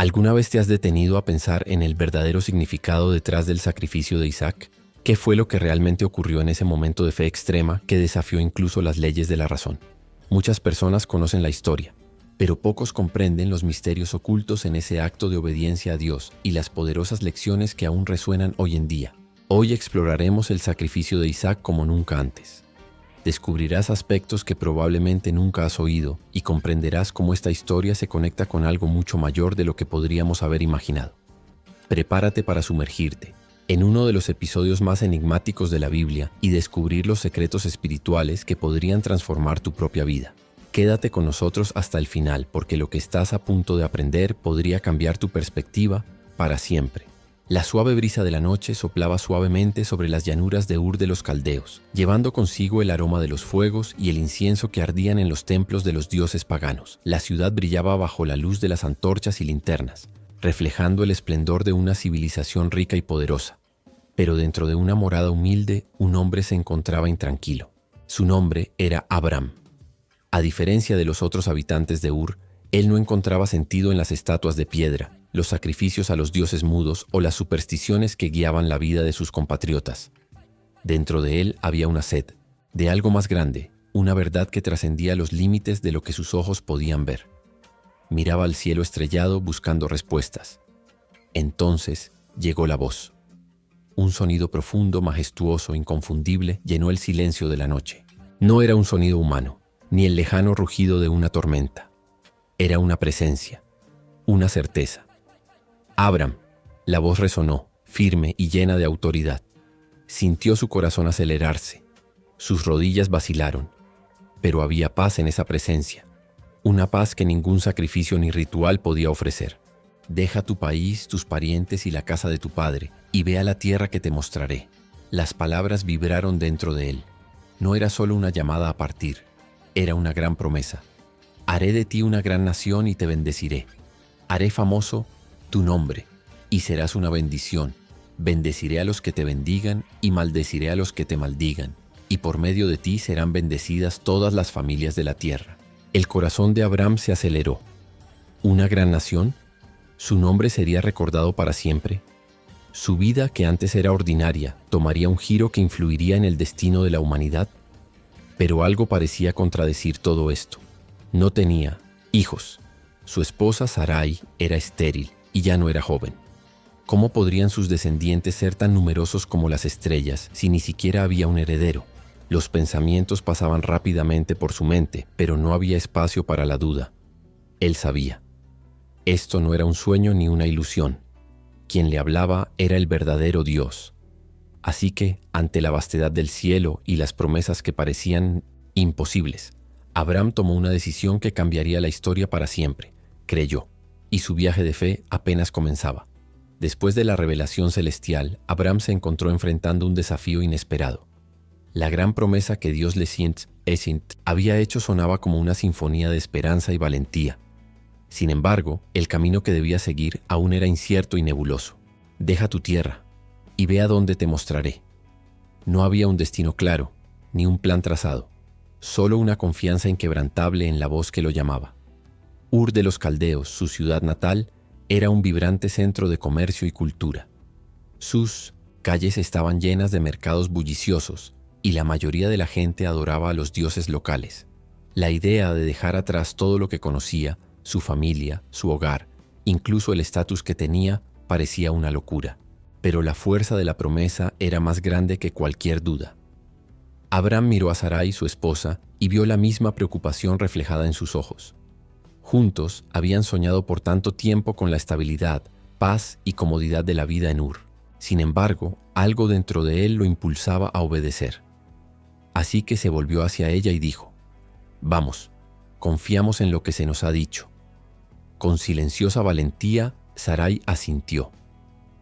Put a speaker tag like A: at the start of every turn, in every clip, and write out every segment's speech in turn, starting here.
A: ¿Alguna vez te has detenido a pensar en el verdadero significado detrás del sacrificio de Isaac? ¿Qué fue lo que realmente ocurrió en ese momento de fe extrema que desafió incluso las leyes de la razón? Muchas personas conocen la historia, pero pocos comprenden los misterios ocultos en ese acto de obediencia a Dios y las poderosas lecciones que aún resuenan hoy en día. Hoy exploraremos el sacrificio de Isaac como nunca antes. Descubrirás aspectos que probablemente nunca has oído y comprenderás cómo esta historia se conecta con algo mucho mayor de lo que podríamos haber imaginado. Prepárate para sumergirte en uno de los episodios más enigmáticos de la Biblia y descubrir los secretos espirituales que podrían transformar tu propia vida. Quédate con nosotros hasta el final, porque lo que estás a punto de aprender podría cambiar tu perspectiva para siempre. La suave brisa de la noche soplaba suavemente sobre las llanuras de Ur de los Caldeos, llevando consigo el aroma de los fuegos y el incienso que ardían en los templos de los dioses paganos. La ciudad brillaba bajo la luz de las antorchas y linternas, reflejando el esplendor de una civilización rica y poderosa. Pero dentro de una morada humilde, un hombre se encontraba intranquilo. Su nombre era Abram. A diferencia de los otros habitantes de Ur, él no encontraba sentido en las estatuas de piedra, los sacrificios a los dioses mudos o las supersticiones que guiaban la vida de sus compatriotas. Dentro de él había una sed, de algo más grande, una verdad que trascendía los límites de lo que sus ojos podían ver. Miraba al cielo estrellado buscando respuestas. Entonces llegó la voz. Un sonido profundo, majestuoso, inconfundible, llenó el silencio de la noche. No era un sonido humano, ni el lejano rugido de una tormenta. Era una presencia, una certeza. Abram, la voz resonó, firme y llena de autoridad. Sintió su corazón acelerarse. Sus rodillas vacilaron. Pero había paz en esa presencia. Una paz que ningún sacrificio ni ritual podía ofrecer. Deja tu país, tus parientes y la casa de tu padre, y ve a la tierra que te mostraré. Las palabras vibraron dentro de él. No era solo una llamada a partir, era una gran promesa. Haré de ti una gran nación y te bendeciré. Haré famoso tu nombre, y serás una bendición. Bendeciré a los que te bendigan y maldeciré a los que te maldigan, y por medio de ti serán bendecidas todas las familias de la tierra. El corazón de Abram se aceleró. ¿Una gran nación? ¿Su nombre sería recordado para siempre? ¿Su vida, que antes era ordinaria, tomaría un giro que influiría en el destino de la humanidad? Pero algo parecía contradecir todo esto. No tenía hijos. Su esposa Sarai era estéril y ya no era joven. ¿Cómo podrían sus descendientes ser tan numerosos como las estrellas si ni siquiera había un heredero? Los pensamientos pasaban rápidamente por su mente, pero no había espacio para la duda. Él sabía. Esto no era un sueño ni una ilusión. Quien le hablaba era el verdadero Dios. Así que, ante la vastedad del cielo y las promesas que parecían imposibles, Abram tomó una decisión que cambiaría la historia para siempre. Creyó, y su viaje de fe apenas comenzaba. Después de la revelación celestial, Abram se encontró enfrentando un desafío inesperado. La gran promesa que Dios le había hecho sonaba como una sinfonía de esperanza y valentía. Sin embargo, el camino que debía seguir aún era incierto y nebuloso. Deja tu tierra y ve a dónde te mostraré. No había un destino claro, ni un plan trazado, solo una confianza inquebrantable en la voz que lo llamaba. Ur de los Caldeos, su ciudad natal, era un vibrante centro de comercio y cultura. Sus calles estaban llenas de mercados bulliciosos y la mayoría de la gente adoraba a los dioses locales. La idea de dejar atrás todo lo que conocía, su familia, su hogar, incluso el estatus que tenía, parecía una locura. Pero la fuerza de la promesa era más grande que cualquier duda. Abram miró a Sarai, su esposa, y vio la misma preocupación reflejada en sus ojos. Juntos habían soñado por tanto tiempo con la estabilidad, paz y comodidad de la vida en Ur. Sin embargo, algo dentro de él lo impulsaba a obedecer. Así que se volvió hacia ella y dijo: «Vamos, confiamos en lo que se nos ha dicho». Con silenciosa valentía, Sarai asintió.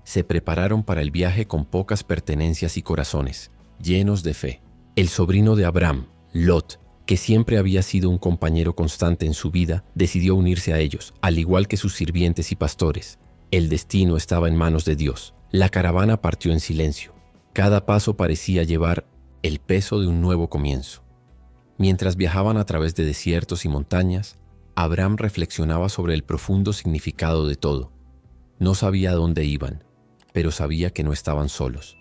A: Se prepararon para el viaje con pocas pertenencias y corazones, llenos de fe. El sobrino de Abram, Lot, que siempre había sido un compañero constante en su vida, decidió unirse a ellos, al igual que sus sirvientes y pastores. El destino estaba en manos de Dios. La caravana partió en silencio. Cada paso parecía llevar el peso de un nuevo comienzo. Mientras viajaban a través de desiertos y montañas, Abram reflexionaba sobre el profundo significado de todo. No sabía a dónde iban, pero sabía que no estaban solos.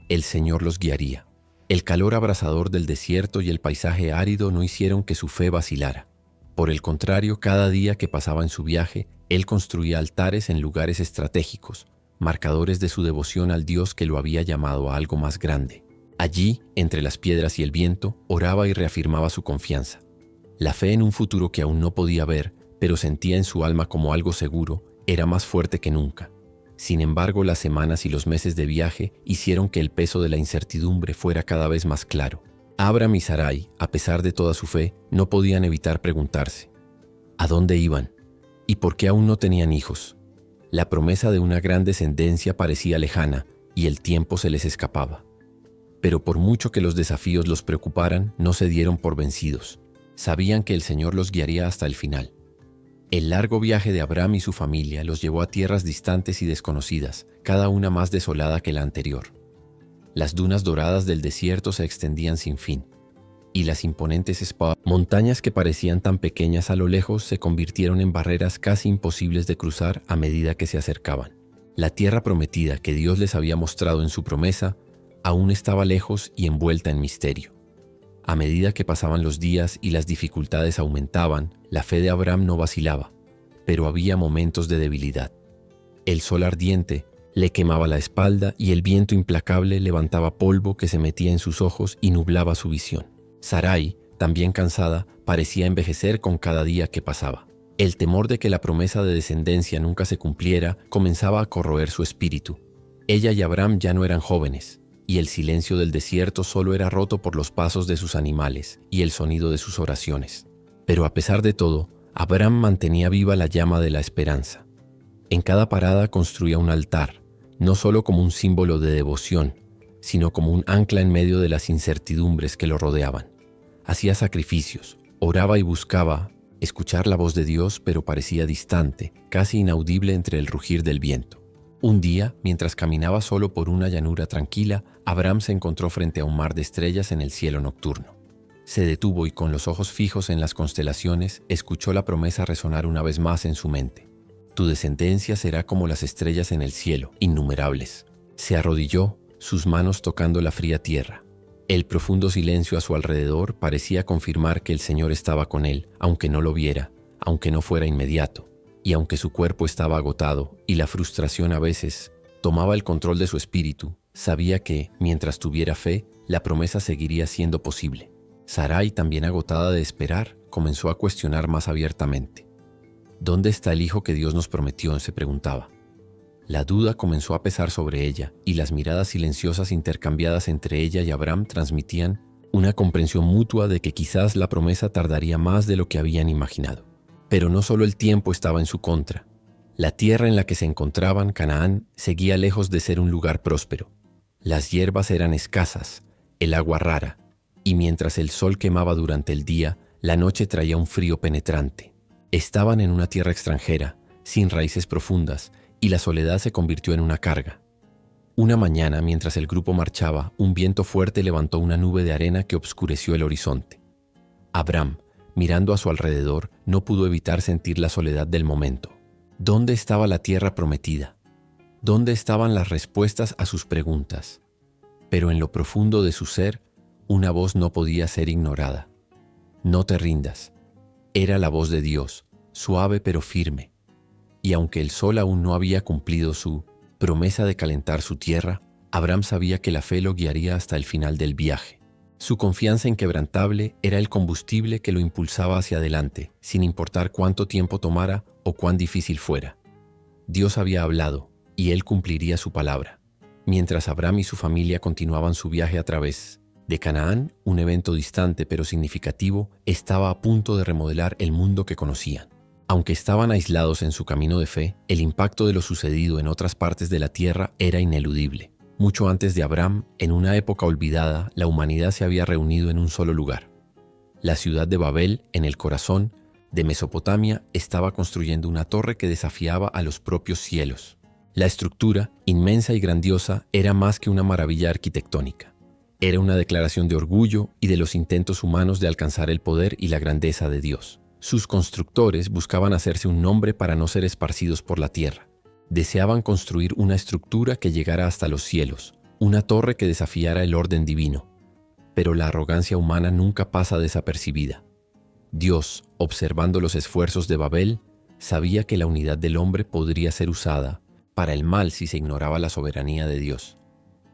A: El Señor los guiaría. El calor abrasador del desierto y el paisaje árido no hicieron que su fe vacilara. Por el contrario, cada día que pasaba en su viaje, él construía altares en lugares estratégicos, marcadores de su devoción al Dios que lo había llamado a algo más grande. Allí, entre las piedras y el viento, oraba y reafirmaba su confianza. La fe en un futuro que aún no podía ver, pero sentía en su alma como algo seguro, era más fuerte que nunca. Sin embargo, las semanas y los meses de viaje hicieron que el peso de la incertidumbre fuera cada vez más claro. Abram y Sarai, a pesar de toda su fe, no podían evitar preguntarse: ¿a dónde iban? ¿Y por qué aún no tenían hijos? La promesa de una gran descendencia parecía lejana y el tiempo se les escapaba. Pero por mucho que los desafíos los preocuparan, no se dieron por vencidos. Sabían que el Señor los guiaría hasta el final. El largo viaje de Abram y su familia los llevó a tierras distantes y desconocidas, cada una más desolada que la anterior. Las dunas doradas del desierto se extendían sin fin, y las imponentes montañas que parecían tan pequeñas a lo lejos se convirtieron en barreras casi imposibles de cruzar a medida que se acercaban. La tierra prometida que Dios les había mostrado en su promesa aún estaba lejos y envuelta en misterio. A medida que pasaban los días y las dificultades aumentaban, la fe de Abram no vacilaba, pero había momentos de debilidad. El sol ardiente le quemaba la espalda y el viento implacable levantaba polvo que se metía en sus ojos y nublaba su visión. Sarai, también cansada, parecía envejecer con cada día que pasaba. El temor de que la promesa de descendencia nunca se cumpliera comenzaba a corroer su espíritu. Ella y Abram ya no eran jóvenes, y el silencio del desierto solo era roto por los pasos de sus animales y el sonido de sus oraciones. Pero a pesar de todo, Abram mantenía viva la llama de la esperanza. En cada parada construía un altar, no solo como un símbolo de devoción, sino como un ancla en medio de las incertidumbres que lo rodeaban. Hacía sacrificios, oraba y buscaba escuchar la voz de Dios, pero parecía distante, casi inaudible entre el rugir del viento. Un día, mientras caminaba solo por una llanura tranquila, Abram se encontró frente a un mar de estrellas en el cielo nocturno. Se detuvo y con los ojos fijos en las constelaciones, escuchó la promesa resonar una vez más en su mente. Tu descendencia será como las estrellas en el cielo, innumerables. Se arrodilló, sus manos tocando la fría tierra. El profundo silencio a su alrededor parecía confirmar que el Señor estaba con él, aunque no lo viera, aunque no fuera inmediato. Y aunque su cuerpo estaba agotado y la frustración a veces tomaba el control de su espíritu, sabía que, mientras tuviera fe, la promesa seguiría siendo posible. Sarai, también agotada de esperar, comenzó a cuestionar más abiertamente. ¿Dónde está el hijo que Dios nos prometió?, se preguntaba. La duda comenzó a pesar sobre ella, y las miradas silenciosas intercambiadas entre ella y Abram transmitían una comprensión mutua de que quizás la promesa tardaría más de lo que habían imaginado. Pero no solo el tiempo estaba en su contra. La tierra en la que se encontraban, Canaán, seguía lejos de ser un lugar próspero. Las hierbas eran escasas, el agua rara, y mientras el sol quemaba durante el día, la noche traía un frío penetrante. Estaban en una tierra extranjera, sin raíces profundas, y la soledad se convirtió en una carga. Una mañana, mientras el grupo marchaba, un viento fuerte levantó una nube de arena que obscureció el horizonte. Abram, mirando a su alrededor, no pudo evitar sentir la soledad del momento. ¿Dónde estaba la tierra prometida? ¿Dónde estaban las respuestas a sus preguntas? Pero en lo profundo de su ser, una voz no podía ser ignorada. No te rindas. Era la voz de Dios, suave pero firme. Y aunque el sol aún no había cumplido su promesa de calentar su tierra, Abram sabía que la fe lo guiaría hasta el final del viaje. Su confianza inquebrantable era el combustible que lo impulsaba hacia adelante, sin importar cuánto tiempo tomara o cuán difícil fuera. Dios había hablado, y él cumpliría su palabra. Mientras Abram y su familia continuaban su viaje a través de Canaán, un evento distante pero significativo estaba a punto de remodelar el mundo que conocían. Aunque estaban aislados en su camino de fe, el impacto de lo sucedido en otras partes de la tierra era ineludible. Mucho antes de Abram, en una época olvidada, la humanidad se había reunido en un solo lugar. La ciudad de Babel, en el corazón de Mesopotamia, estaba construyendo una torre que desafiaba a los propios cielos. La estructura, inmensa y grandiosa, era más que una maravilla arquitectónica. Era una declaración de orgullo y de los intentos humanos de alcanzar el poder y la grandeza de Dios. Sus constructores buscaban hacerse un nombre para no ser esparcidos por la tierra. Deseaban construir una estructura que llegara hasta los cielos, una torre que desafiara el orden divino. Pero la arrogancia humana nunca pasa desapercibida. Dios, observando los esfuerzos de Babel, sabía que la unidad del hombre podría ser usada para el mal si se ignoraba la soberanía de Dios.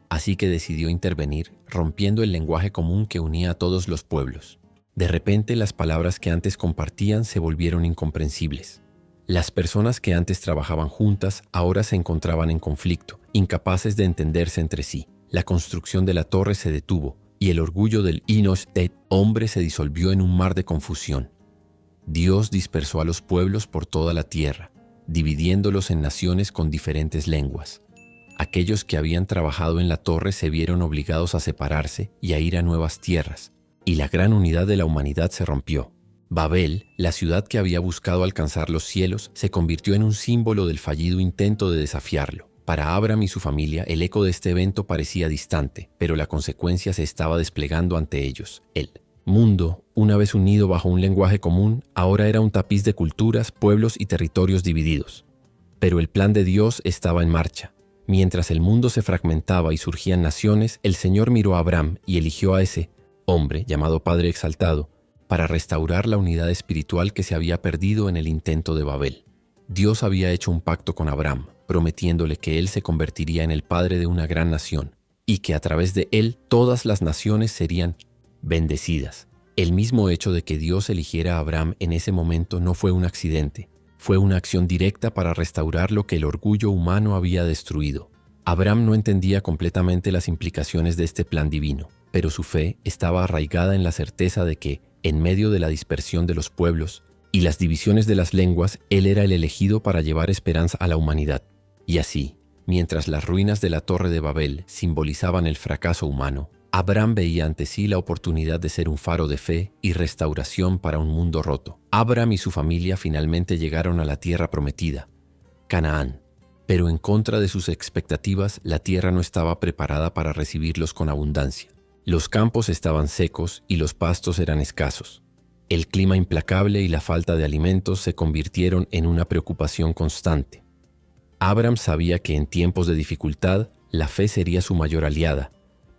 A: Así que decidió intervenir, rompiendo el lenguaje común que unía a todos los pueblos. De repente, las palabras que antes compartían se volvieron incomprensibles. Las personas que antes trabajaban juntas ahora se encontraban en conflicto, incapaces de entenderse entre sí. La construcción de la torre se detuvo y el orgullo del Inostet hombre se disolvió en un mar de confusión. Dios dispersó a los pueblos por toda la tierra, dividiéndolos en naciones con diferentes lenguas. Aquellos que habían trabajado en la torre se vieron obligados a separarse y a ir a nuevas tierras, y la gran unidad de la humanidad se rompió. Babel, la ciudad que había buscado alcanzar los cielos, se convirtió en un símbolo del fallido intento de desafiarlo. Para Abram y su familia, el eco de este evento parecía distante, pero la consecuencia se estaba desplegando ante ellos. El mundo, una vez unido bajo un lenguaje común, ahora era un tapiz de culturas, pueblos y territorios divididos. Pero el plan de Dios estaba en marcha. Mientras el mundo se fragmentaba y surgían naciones, el Señor miró a Abram y eligió a ese hombre, llamado Padre Exaltado, para restaurar la unidad espiritual que se había perdido en el intento de Babel. Dios había hecho un pacto con Abram, prometiéndole que él se convertiría en el padre de una gran nación, y que a través de él todas las naciones serían bendecidas. El mismo hecho de que Dios eligiera a Abram en ese momento no fue un accidente, fue una acción directa para restaurar lo que el orgullo humano había destruido. Abram no entendía completamente las implicaciones de este plan divino, pero su fe estaba arraigada en la certeza de que, en medio de la dispersión de los pueblos y las divisiones de las lenguas, él era el elegido para llevar esperanza a la humanidad. Y así, mientras las ruinas de la Torre de Babel simbolizaban el fracaso humano, Abram veía ante sí la oportunidad de ser un faro de fe y restauración para un mundo roto. Abram y su familia finalmente llegaron a la tierra prometida, Canaán. Pero en contra de sus expectativas, la tierra no estaba preparada para recibirlos con abundancia. Los campos estaban secos y los pastos eran escasos. El clima implacable y la falta de alimentos se convirtieron en una preocupación constante. Abram sabía que en tiempos de dificultad, la fe sería su mayor aliada,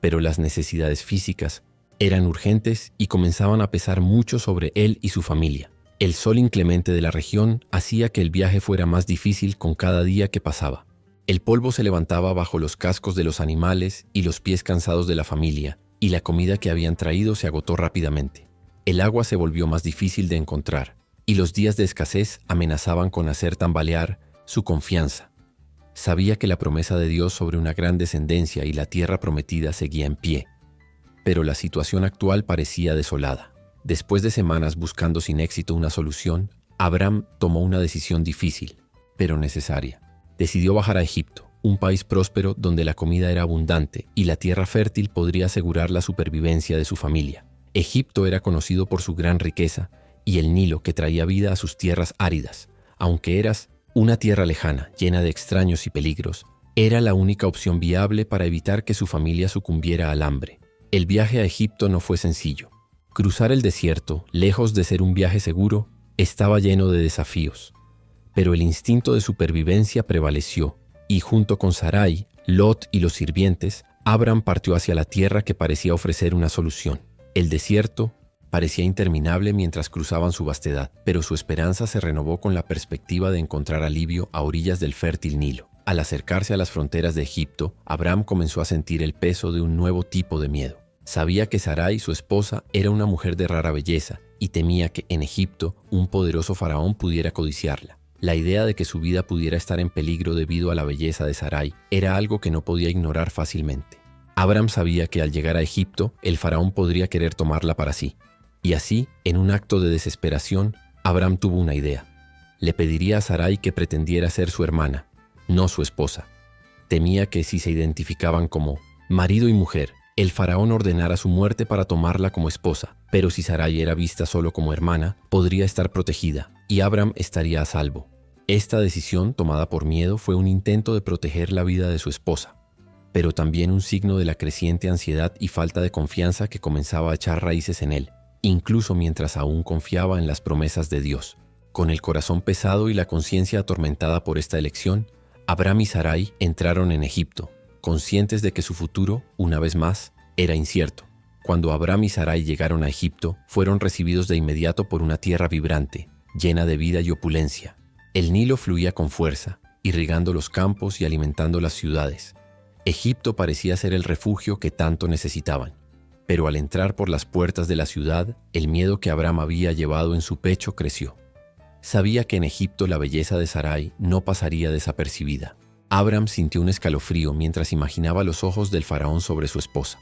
A: pero las necesidades físicas eran urgentes y comenzaban a pesar mucho sobre él y su familia. El sol inclemente de la región hacía que el viaje fuera más difícil con cada día que pasaba. El polvo se levantaba bajo los cascos de los animales y los pies cansados de la familia, y la comida que habían traído se agotó rápidamente. El agua se volvió más difícil de encontrar, y los días de escasez amenazaban con hacer tambalear su confianza. Sabía que la promesa de Dios sobre una gran descendencia y la tierra prometida seguía en pie, pero la situación actual parecía desolada. Después de semanas buscando sin éxito una solución, Abram tomó una decisión difícil, pero necesaria. Decidió bajar a Egipto, un país próspero donde la comida era abundante y la tierra fértil podría asegurar la supervivencia de su familia. Egipto era conocido por su gran riqueza y el Nilo que traía vida a sus tierras áridas. Aunque eras una tierra lejana, llena de extraños y peligros, era la única opción viable para evitar que su familia sucumbiera al hambre. El viaje a Egipto no fue sencillo. Cruzar el desierto, lejos de ser un viaje seguro, estaba lleno de desafíos. Pero el instinto de supervivencia prevaleció, y junto con Sarai, Lot y los sirvientes, Abram partió hacia la tierra que parecía ofrecer una solución. El desierto parecía interminable mientras cruzaban su vastedad, pero su esperanza se renovó con la perspectiva de encontrar alivio a orillas del fértil Nilo. Al acercarse a las fronteras de Egipto, Abram comenzó a sentir el peso de un nuevo tipo de miedo. Sabía que Sarai, su esposa, era una mujer de rara belleza y temía que en Egipto un poderoso faraón pudiera codiciarla. La idea de que su vida pudiera estar en peligro debido a la belleza de Sarai era algo que no podía ignorar fácilmente. Abram sabía que al llegar a Egipto, el faraón podría querer tomarla para sí. Y así, en un acto de desesperación, Abram tuvo una idea. Le pediría a Sarai que pretendiera ser su hermana, no su esposa. Temía que si se identificaban como marido y mujer, el faraón ordenara su muerte para tomarla como esposa, pero si Sarai era vista solo como hermana, podría estar protegida y Abram estaría a salvo. Esta decisión, tomada por miedo, fue un intento de proteger la vida de su esposa, pero también un signo de la creciente ansiedad y falta de confianza que comenzaba a echar raíces en él, incluso mientras aún confiaba en las promesas de Dios. Con el corazón pesado y la conciencia atormentada por esta elección, Abram y Sarai entraron en Egipto, conscientes de que su futuro, una vez más, era incierto. Cuando Abram y Sarai llegaron a Egipto, fueron recibidos de inmediato por una tierra vibrante, llena de vida y opulencia. El Nilo fluía con fuerza, irrigando los campos y alimentando las ciudades. Egipto parecía ser el refugio que tanto necesitaban. Pero al entrar por las puertas de la ciudad, el miedo que Abram había llevado en su pecho creció. Sabía que en Egipto la belleza de Sarai no pasaría desapercibida. Abram sintió un escalofrío mientras imaginaba los ojos del faraón sobre su esposa.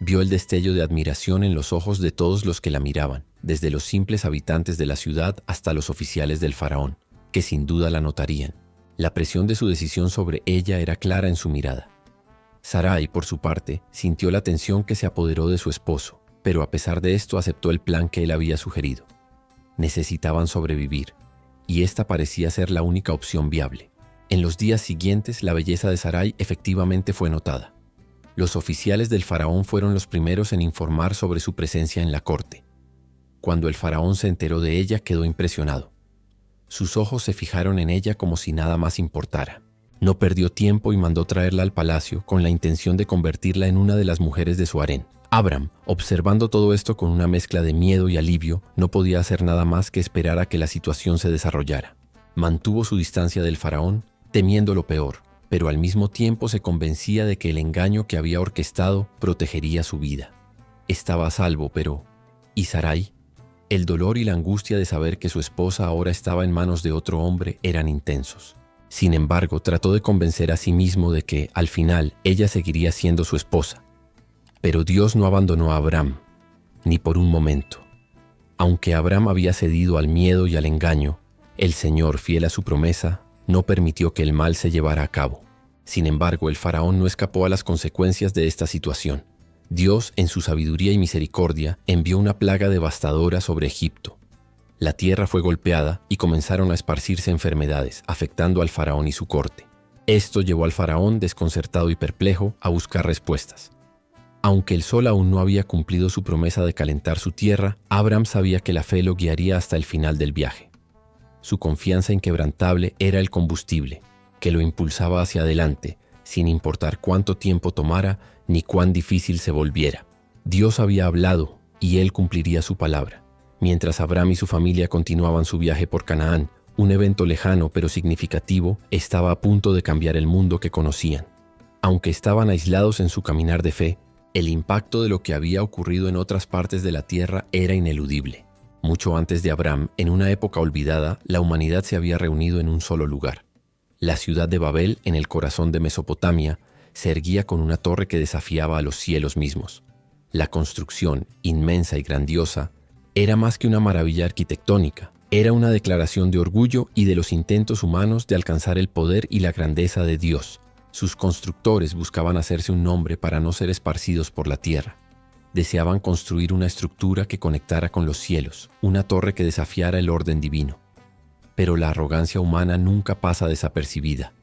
A: Vio el destello de admiración en los ojos de todos los que la miraban, desde los simples habitantes de la ciudad hasta los oficiales del faraón, que sin duda la notarían. La presión de su decisión sobre ella era clara en su mirada. Sarai, por su parte, sintió la tensión que se apoderó de su esposo, pero a pesar de esto aceptó el plan que él había sugerido. Necesitaban sobrevivir, y esta parecía ser la única opción viable. En los días siguientes, la belleza de Sarai efectivamente fue notada. Los oficiales del faraón fueron los primeros en informar sobre su presencia en la corte. Cuando el faraón se enteró de ella, quedó impresionado. Sus ojos se fijaron en ella como si nada más importara. No perdió tiempo y mandó traerla al palacio con la intención de convertirla en una de las mujeres de su harén. Abram, observando todo esto con una mezcla de miedo y alivio, no podía hacer nada más que esperar a que la situación se desarrollara. Mantuvo su distancia del faraón, temiendo lo peor, pero al mismo tiempo se convencía de que el engaño que había orquestado protegería su vida. Estaba a salvo, pero ¿y Sarai? El dolor y la angustia de saber que su esposa ahora estaba en manos de otro hombre eran intensos. Sin embargo, trató de convencer a sí mismo de que, al final, ella seguiría siendo su esposa. Pero Dios no abandonó a Abram, ni por un momento. Aunque Abram había cedido al miedo y al engaño, el Señor, fiel a su promesa, no permitió que el mal se llevara a cabo. Sin embargo, el faraón no escapó a las consecuencias de esta situación. Dios, en su sabiduría y misericordia, envió una plaga devastadora sobre Egipto. La tierra fue golpeada y comenzaron a esparcirse enfermedades, afectando al faraón y su corte. Esto llevó al faraón, desconcertado y perplejo, a buscar respuestas. Aunque el sol aún no había cumplido su promesa de calentar su tierra, Abram sabía que la fe lo guiaría hasta el final del viaje. Su confianza inquebrantable era el combustible, que lo impulsaba hacia adelante, sin importar cuánto tiempo tomara ni cuán difícil se volviera. Dios había hablado y él cumpliría su palabra. Mientras Abram y su familia continuaban su viaje por Canaán, un evento lejano pero significativo estaba a punto de cambiar el mundo que conocían. Aunque estaban aislados en su caminar de fe, el impacto de lo que había ocurrido en otras partes de la tierra era ineludible. Mucho antes de Abram, en una época olvidada, la humanidad se había reunido en un solo lugar. La ciudad de Babel, en el corazón de Mesopotamia, se erguía con una torre que desafiaba a los cielos mismos. La construcción, inmensa y grandiosa, era más que una maravilla arquitectónica. Era una declaración de orgullo y de los intentos humanos de alcanzar el poder y la grandeza de Dios. Sus constructores buscaban hacerse un nombre para no ser esparcidos por la tierra. Deseaban construir una estructura que conectara con los cielos, una torre que desafiara el orden divino. Pero la arrogancia humana nunca pasa desapercibida.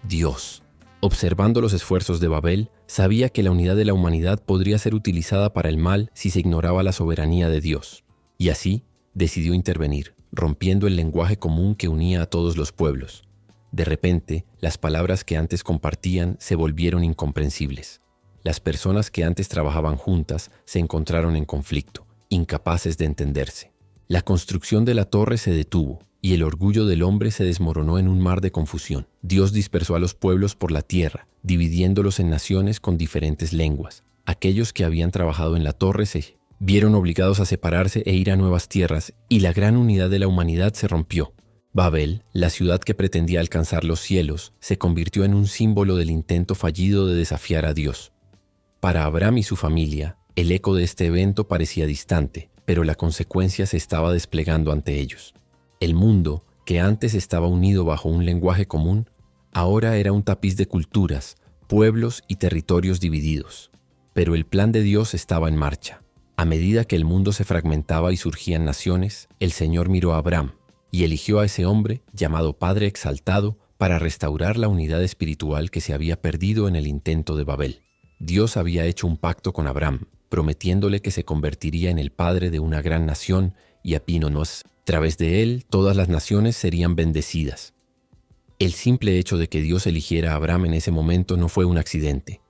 A: Dios, observando los esfuerzos de Babel, sabía que la unidad de la humanidad podría ser utilizada para el mal si se ignoraba la soberanía de Dios. Y así, decidió intervenir, rompiendo el lenguaje común que unía a todos los pueblos. De repente, las palabras que antes compartían se volvieron incomprensibles. Las personas que antes trabajaban juntas se encontraron en conflicto, incapaces de entenderse. La construcción de la torre se detuvo y el orgullo del hombre se desmoronó en un mar de confusión. Dios dispersó a los pueblos por la tierra, dividiéndolos en naciones con diferentes lenguas. Aquellos que habían trabajado en la torre se vieron obligados a separarse e ir a nuevas tierras, y la gran unidad de la humanidad se rompió. Babel, la ciudad que pretendía alcanzar los cielos, se convirtió en un símbolo del intento fallido de desafiar a Dios. Para Abram y su familia, el eco de este evento parecía distante, pero la consecuencia se estaba desplegando ante ellos. El mundo, que antes estaba unido bajo un lenguaje común, ahora era un tapiz de culturas, pueblos y territorios divididos. Pero el plan de Dios estaba en marcha. A medida que el mundo se fragmentaba y surgían naciones, el Señor miró a Abram y eligió a ese hombre, llamado Padre Exaltado, para restaurar la unidad espiritual que se había perdido en el intento de Babel. Dios había hecho un pacto con Abram, prometiéndole que se convertiría en el padre de una gran nación y a través de él todas las naciones serían bendecidas. El simple hecho de que Dios eligiera a Abram en ese momento no fue un accidente.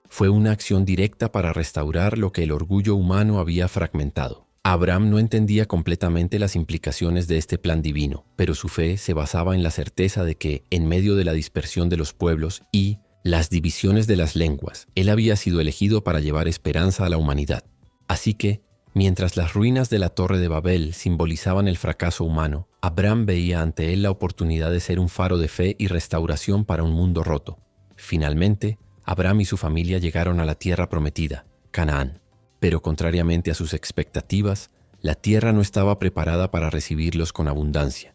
A: Fue una acción directa para restaurar lo que el orgullo humano había fragmentado. Abram no entendía completamente las implicaciones de este plan divino, pero su fe se basaba en la certeza de que, en medio de la dispersión de los pueblos y las divisiones de las lenguas, él había sido elegido para llevar esperanza a la humanidad. Así que, mientras las ruinas de la Torre de Babel simbolizaban el fracaso humano, Abram veía ante él la oportunidad de ser un faro de fe y restauración para un mundo roto. Finalmente, Abram y su familia llegaron a la tierra prometida, Canaán. Pero contrariamente a sus expectativas, la tierra no estaba preparada para recibirlos con abundancia.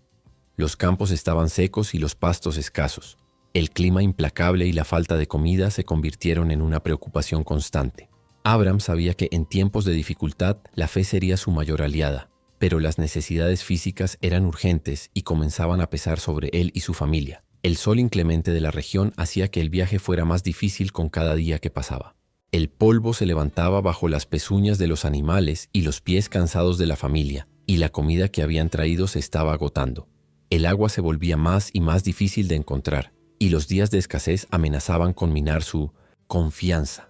A: Los campos estaban secos y los pastos escasos. El clima implacable y la falta de comida se convirtieron en una preocupación constante. Abram sabía que en tiempos de dificultad la fe sería su mayor aliada, pero las necesidades físicas eran urgentes y comenzaban a pesar sobre él y su familia. El sol inclemente de la región hacía que el viaje fuera más difícil con cada día que pasaba. El polvo se levantaba bajo las pezuñas de los animales y los pies cansados de la familia, y la comida que habían traído se estaba agotando. El agua se volvía más y más difícil de encontrar, y los días de escasez amenazaban con minar su confianza.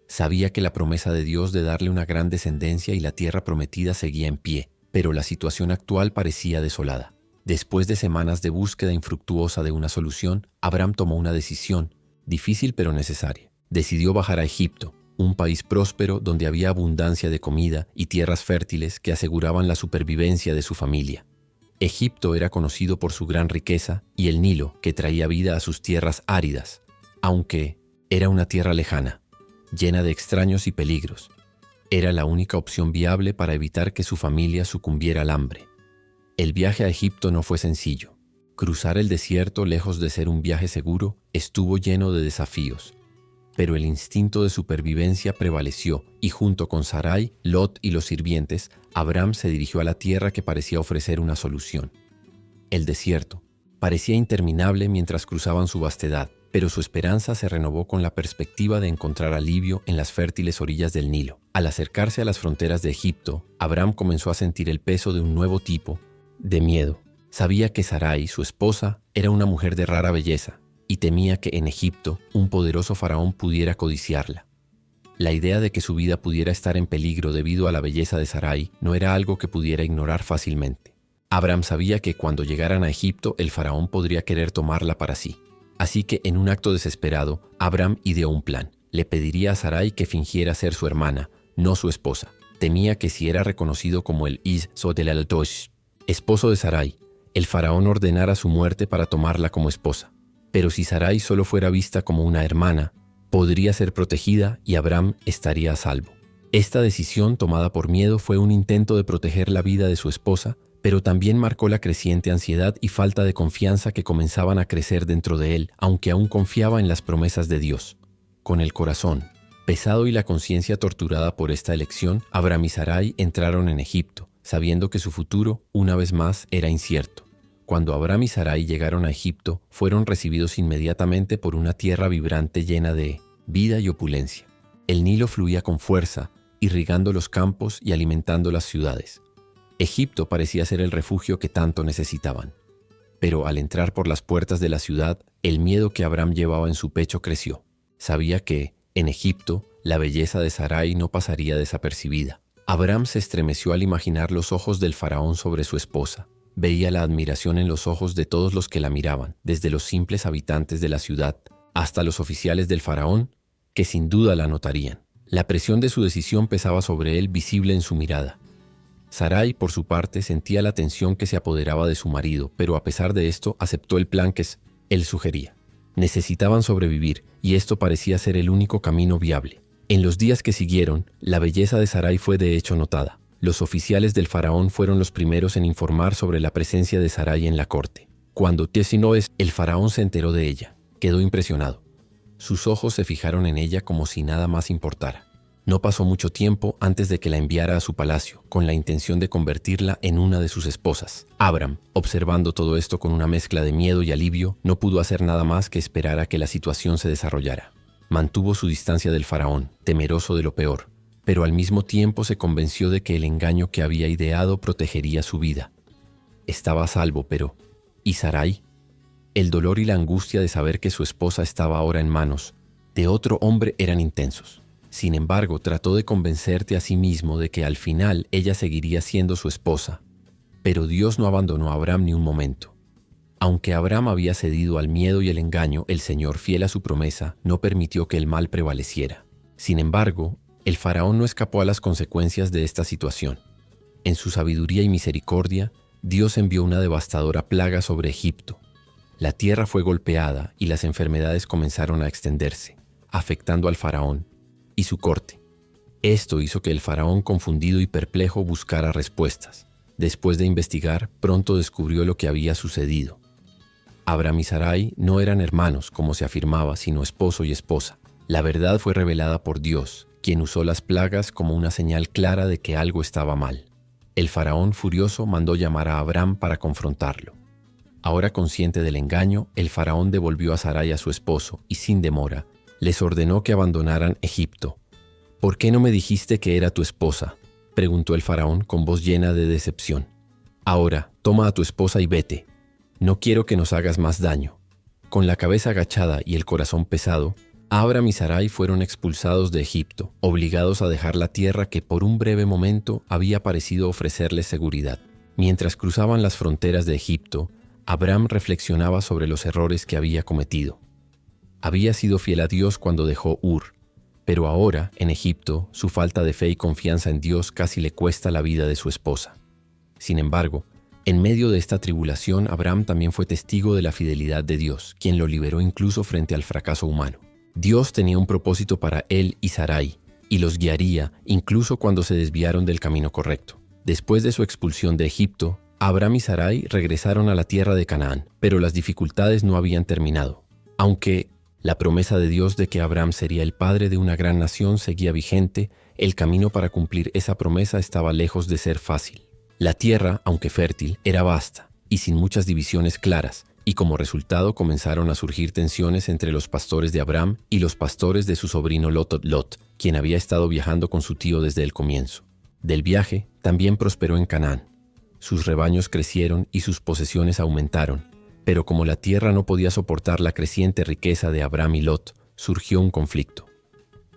A: Sabía que la promesa de Dios de darle una gran descendencia y la tierra prometida seguía en pie, pero la situación actual parecía desolada. Después de semanas de búsqueda infructuosa de una solución, Abram tomó una decisión, difícil pero necesaria. Decidió bajar a Egipto, un país próspero donde había abundancia de comida y tierras fértiles que aseguraban la supervivencia de su familia. Egipto era conocido por su gran riqueza y el Nilo, que traía vida a sus tierras áridas, aunque era una tierra lejana, llena de extraños y peligros. Era la única opción viable para evitar que su familia sucumbiera al hambre. El viaje a Egipto no fue sencillo. Cruzar el desierto, lejos de ser un viaje seguro, estuvo lleno de desafíos. Pero el instinto de supervivencia prevaleció y junto con Sarai, Lot y los sirvientes, Abram se dirigió a la tierra que parecía ofrecer una solución. El desierto parecía interminable mientras cruzaban su vastedad, pero su esperanza se renovó con la perspectiva de encontrar alivio en las fértiles orillas del Nilo. Al acercarse a las fronteras de Egipto, Abram comenzó a sentir el peso de un nuevo tipo de miedo. Sabía que Sarai, su esposa, era una mujer de rara belleza, y temía que en Egipto un poderoso faraón pudiera codiciarla. La idea de que su vida pudiera estar en peligro debido a la belleza de Sarai no era algo que pudiera ignorar fácilmente. Abram sabía que cuando llegaran a Egipto el faraón podría querer tomarla para sí. Así que en un acto desesperado, Abram ideó un plan. Le pediría a Sarai que fingiera ser su hermana, no su esposa. Temía que si era reconocido como el Is-Sotel-al-Tosh, esposo de Sarai, el faraón ordenara su muerte para tomarla como esposa. Pero si Sarai solo fuera vista como una hermana, podría ser protegida y Abram estaría a salvo. Esta decisión, tomada por miedo, fue un intento de proteger la vida de su esposa, pero también marcó la creciente ansiedad y falta de confianza que comenzaban a crecer dentro de él, aunque aún confiaba en las promesas de Dios. Con el corazón pesado y la conciencia torturada por esta elección, Abram y Sarai entraron en Egipto, sabiendo que su futuro, una vez más, era incierto. Cuando Abram y Sarai llegaron a Egipto, fueron recibidos inmediatamente por una tierra vibrante llena de vida y opulencia. El Nilo fluía con fuerza, irrigando los campos y alimentando las ciudades. Egipto parecía ser el refugio que tanto necesitaban. Pero al entrar por las puertas de la ciudad, el miedo que Abram llevaba en su pecho creció. Sabía que, en Egipto, la belleza de Sarai no pasaría desapercibida. Abram se estremeció al imaginar los ojos del faraón sobre su esposa. Veía la admiración en los ojos de todos los que la miraban, desde los simples habitantes de la ciudad hasta los oficiales del faraón, que sin duda la notarían. La presión de su decisión pesaba sobre él, visible en su mirada. Sarai, por su parte, sentía la tensión que se apoderaba de su marido, pero a pesar de esto, aceptó el plan que él sugería. Necesitaban sobrevivir, y esto parecía ser el único camino viable. En los días que siguieron, la belleza de Sarai fue de hecho notada. Los oficiales del faraón fueron los primeros en informar sobre la presencia de Sarai en la corte. Cuando Tesinoes, el faraón, se enteró de ella, quedó impresionado. Sus ojos se fijaron en ella como si nada más importara. No pasó mucho tiempo antes de que la enviara a su palacio, con la intención de convertirla en una de sus esposas. Abram, observando todo esto con una mezcla de miedo y alivio, no pudo hacer nada más que esperar a que la situación se desarrollara. Mantuvo su distancia del faraón, temeroso de lo peor, pero al mismo tiempo se convenció de que el engaño que había ideado protegería su vida. Estaba a salvo, pero ¿y Sarai? El dolor y la angustia de saber que su esposa estaba ahora en manos de otro hombre eran intensos. Sin embargo, trató de convencerte a sí mismo de que al final ella seguiría siendo su esposa. Pero Dios no abandonó a Abram ni un momento. Aunque Abram había cedido al miedo y el engaño, el Señor, fiel a su promesa, no permitió que el mal prevaleciera. Sin embargo, el faraón no escapó a las consecuencias de esta situación. En su sabiduría y misericordia, Dios envió una devastadora plaga sobre Egipto. La tierra fue golpeada y las enfermedades comenzaron a extenderse, afectando al faraón y su corte. Esto hizo que el faraón, confundido y perplejo, buscara respuestas. Después de investigar, pronto descubrió lo que había sucedido. Abram y Sarai no eran hermanos, como se afirmaba, sino esposo y esposa. La verdad fue revelada por Dios, quien usó las plagas como una señal clara de que algo estaba mal. El faraón, furioso, mandó llamar a Abram para confrontarlo. Ahora consciente del engaño, el faraón devolvió a Sarai a su esposo y, sin demora, les ordenó que abandonaran Egipto. «¿Por qué no me dijiste que era tu esposa?», preguntó el faraón con voz llena de decepción. «Ahora, toma a tu esposa y vete. No quiero que nos hagas más daño». Con la cabeza agachada y el corazón pesado, Abram y Sarai fueron expulsados de Egipto, obligados a dejar la tierra que por un breve momento había parecido ofrecerles seguridad. Mientras cruzaban las fronteras de Egipto, Abram reflexionaba sobre los errores que había cometido. Había sido fiel a Dios cuando dejó Ur, pero ahora, en Egipto, su falta de fe y confianza en Dios casi le cuesta la vida de su esposa. Sin embargo, en medio de esta tribulación, Abram también fue testigo de la fidelidad de Dios, quien lo liberó incluso frente al fracaso humano. Dios tenía un propósito para él y Sarai, y los guiaría incluso cuando se desviaron del camino correcto. Después de su expulsión de Egipto, Abram y Sarai regresaron a la tierra de Canaán, pero las dificultades no habían terminado. Aunque la promesa de Dios de que Abram sería el padre de una gran nación seguía vigente, el camino para cumplir esa promesa estaba lejos de ser fácil. La tierra, aunque fértil, era vasta y sin muchas divisiones claras, y como resultado comenzaron a surgir tensiones entre los pastores de Abram y los pastores de su sobrino Lot, quien había estado viajando con su tío desde el comienzo. Del viaje, también prosperó en Canaán. Sus rebaños crecieron y sus posesiones aumentaron, pero como la tierra no podía soportar la creciente riqueza de Abram y Lot, surgió un conflicto.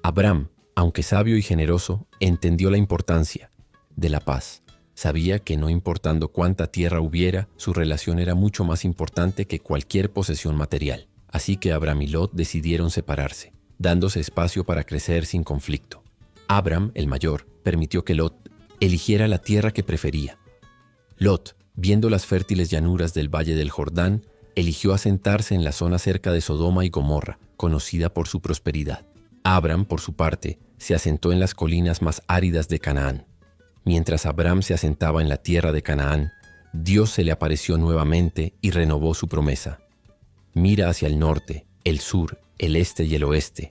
A: Abram, aunque sabio y generoso, entendió la importancia de la paz. Sabía que no importando cuánta tierra hubiera, su relación era mucho más importante que cualquier posesión material. Así que Abram y Lot decidieron separarse, dándose espacio para crecer sin conflicto. Abram, el mayor, permitió que Lot eligiera la tierra que prefería. Lot, viendo las fértiles llanuras del valle del Jordán, eligió asentarse en la zona cerca de Sodoma y Gomorra, conocida por su prosperidad. Abram, por su parte, se asentó en las colinas más áridas de Canaán. Mientras Abram se asentaba en la tierra de Canaán, Dios se le apareció nuevamente y renovó su promesa. «Mira hacia el norte, el sur, el este y el oeste.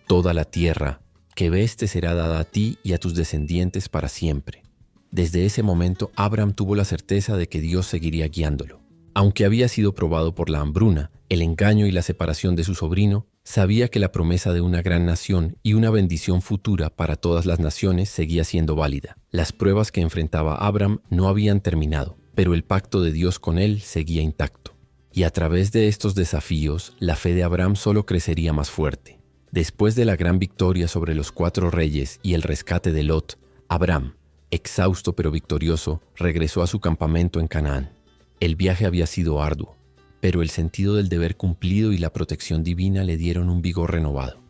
A: Toda la tierra que ves te será dada a ti y a tus descendientes para siempre». Desde ese momento, Abram tuvo la certeza de que Dios seguiría guiándolo. Aunque había sido probado por la hambruna, el engaño y la separación de su sobrino, sabía que la promesa de una gran nación y una bendición futura para todas las naciones seguía siendo válida. Las pruebas que enfrentaba Abram no habían terminado, pero el pacto de Dios con él seguía intacto. Y a través de estos desafíos, la fe de Abram solo crecería más fuerte. Después de la gran victoria sobre los 4 reyes y el rescate de Lot, Abram, exhausto pero victorioso, regresó a su campamento en Canaán. El viaje había sido arduo, pero el sentido del deber cumplido y la protección divina le dieron un vigor renovado.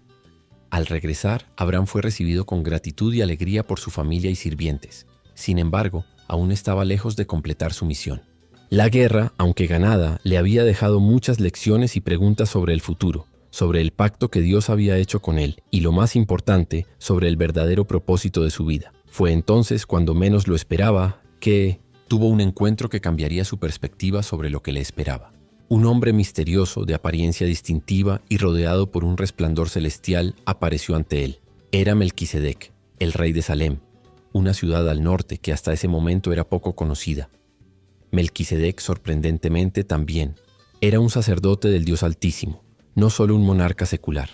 A: Al regresar, Abram fue recibido con gratitud y alegría por su familia y sirvientes. Sin embargo, aún estaba lejos de completar su misión. La guerra, aunque ganada, le había dejado muchas lecciones y preguntas sobre el futuro, sobre el pacto que Dios había hecho con él y, lo más importante, sobre el verdadero propósito de su vida. Fue entonces, cuando menos lo esperaba, que tuvo un encuentro que cambiaría su perspectiva sobre lo que le esperaba. Un hombre misterioso, de apariencia distintiva y rodeado por un resplandor celestial, apareció ante él. Era Melquisedec, el rey de Salem, una ciudad al norte que hasta ese momento era poco conocida. Melquisedec, sorprendentemente también, era un sacerdote del Dios Altísimo, no solo un monarca secular.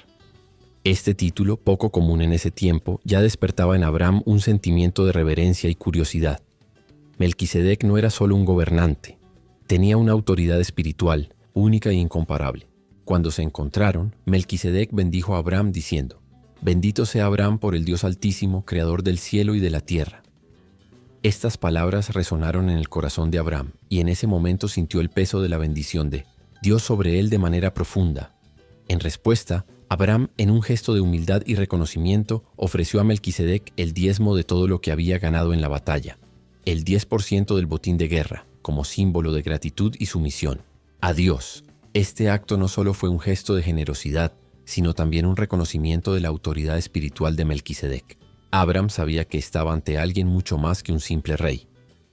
A: Este título, poco común en ese tiempo, ya despertaba en Abram un sentimiento de reverencia y curiosidad. Melquisedec no era solo un gobernante, tenía una autoridad espiritual, única e incomparable. Cuando se encontraron, Melquisedec bendijo a Abram diciendo: «Bendito sea Abram por el Dios Altísimo, creador del cielo y de la tierra». Estas palabras resonaron en el corazón de Abram, y en ese momento sintió el peso de la bendición de Dios sobre él de manera profunda. En respuesta, Abram, en un gesto de humildad y reconocimiento, ofreció a Melquisedec el diezmo de todo lo que había ganado en la batalla, el 10% del botín de guerra, como símbolo de gratitud y sumisión. A Dios, este acto no solo fue un gesto de generosidad, sino también un reconocimiento de la autoridad espiritual de Melquisedec. Abram sabía que estaba ante alguien mucho más que un simple rey,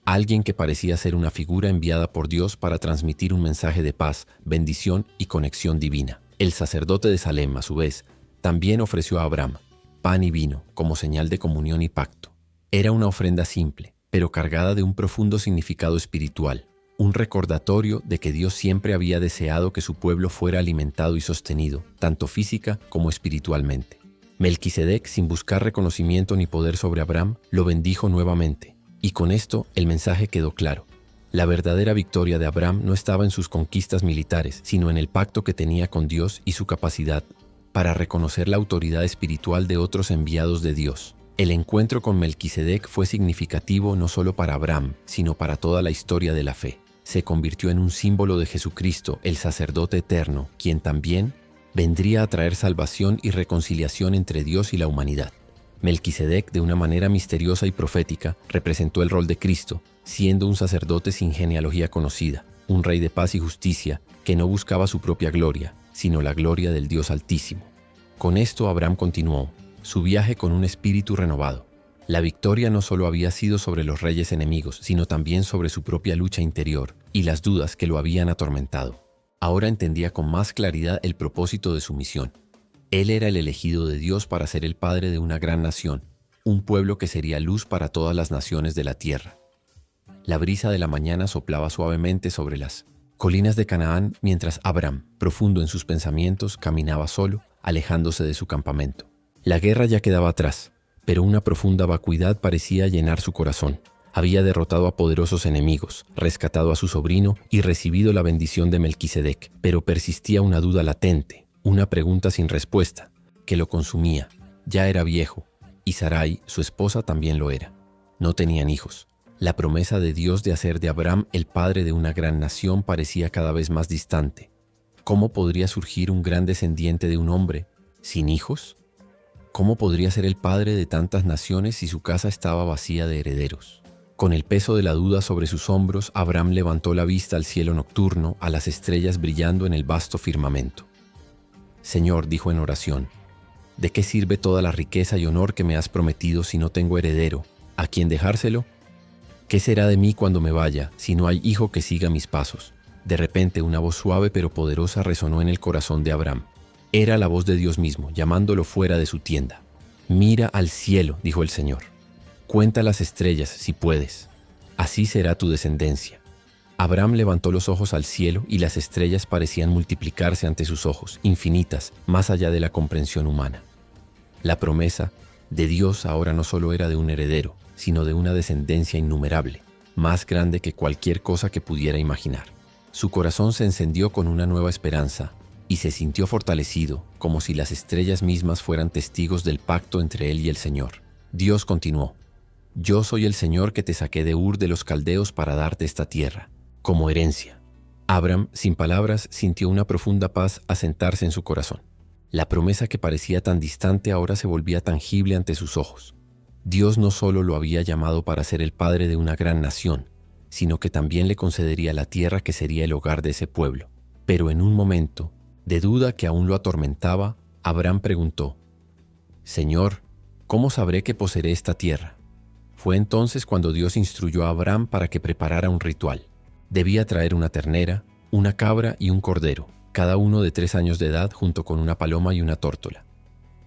A: alguien que parecía ser una figura enviada por Dios para transmitir un mensaje de paz, bendición y conexión divina. El sacerdote de Salem, a su vez, también ofreció a Abram pan y vino como señal de comunión y pacto. Era una ofrenda simple, pero cargada de un profundo significado espiritual, un recordatorio de que Dios siempre había deseado que su pueblo fuera alimentado y sostenido, tanto física como espiritualmente. Melquisedec, sin buscar reconocimiento ni poder sobre Abram, lo bendijo nuevamente, y con esto el mensaje quedó claro. La verdadera victoria de Abram no estaba en sus conquistas militares, sino en el pacto que tenía con Dios y su capacidad para reconocer la autoridad espiritual de otros enviados de Dios. El encuentro con Melquisedec fue significativo no solo para Abram, sino para toda la historia de la fe. Se convirtió en un símbolo de Jesucristo, el sacerdote eterno, quien también vendría a traer salvación y reconciliación entre Dios y la humanidad. Melquisedec, de una manera misteriosa y profética, representó el rol de Cristo, siendo un sacerdote sin genealogía conocida, un rey de paz y justicia que no buscaba su propia gloria, sino la gloria del Dios Altísimo. Con esto Abram continuó su viaje con un espíritu renovado. La victoria no solo había sido sobre los reyes enemigos, sino también sobre su propia lucha interior y las dudas que lo habían atormentado. Ahora entendía con más claridad el propósito de su misión. Él era el elegido de Dios para ser el padre de una gran nación, un pueblo que sería luz para todas las naciones de la tierra. La brisa de la mañana soplaba suavemente sobre las colinas de Canaán mientras Abram, profundo en sus pensamientos, caminaba solo, alejándose de su campamento. La guerra ya quedaba atrás, pero una profunda vacuidad parecía llenar su corazón. Había derrotado a poderosos enemigos, rescatado a su sobrino y recibido la bendición de Melquisedec, pero persistía una duda latente, una pregunta sin respuesta, que lo consumía. Ya era viejo, y Sarai, su esposa, también lo era. No tenían hijos. La promesa de Dios de hacer de Abram el padre de una gran nación parecía cada vez más distante. ¿Cómo podría surgir un gran descendiente de un hombre sin hijos? ¿Cómo podría ser el padre de tantas naciones si su casa estaba vacía de herederos? Con el peso de la duda sobre sus hombros, Abram levantó la vista al cielo nocturno, a las estrellas brillando en el vasto firmamento. «Señor», dijo en oración, «¿de qué sirve toda la riqueza y honor que me has prometido si no tengo heredero? ¿A quién dejárselo? ¿Qué será de mí cuando me vaya, si no hay hijo que siga mis pasos?» De repente, una voz suave pero poderosa resonó en el corazón de Abram. Era la voz de Dios mismo, llamándolo fuera de su tienda. «Mira al cielo», dijo el Señor. «Cuenta las estrellas, si puedes. Así será tu descendencia». Abram levantó los ojos al cielo y las estrellas parecían multiplicarse ante sus ojos, infinitas, más allá de la comprensión humana. La promesa de Dios ahora no solo era de un heredero, sino de una descendencia innumerable, más grande que cualquier cosa que pudiera imaginar. Su corazón se encendió con una nueva esperanza y se sintió fortalecido, como si las estrellas mismas fueran testigos del pacto entre él y el Señor. Dios continuó: «Yo soy el Señor que te saqué de Ur de los Caldeos para darte esta tierra, como herencia». Abram, sin palabras, sintió una profunda paz asentarse en su corazón. La promesa que parecía tan distante ahora se volvía tangible ante sus ojos. Dios no solo lo había llamado para ser el padre de una gran nación, sino que también le concedería la tierra que sería el hogar de ese pueblo. Pero en un momento de duda que aún lo atormentaba, Abram preguntó: «Señor, ¿cómo sabré que poseeré esta tierra?». Fue entonces cuando Dios instruyó a Abram para que preparara un ritual. Debía traer una ternera, una cabra y un cordero, cada uno de 3 años de edad, junto con una paloma y una tórtola.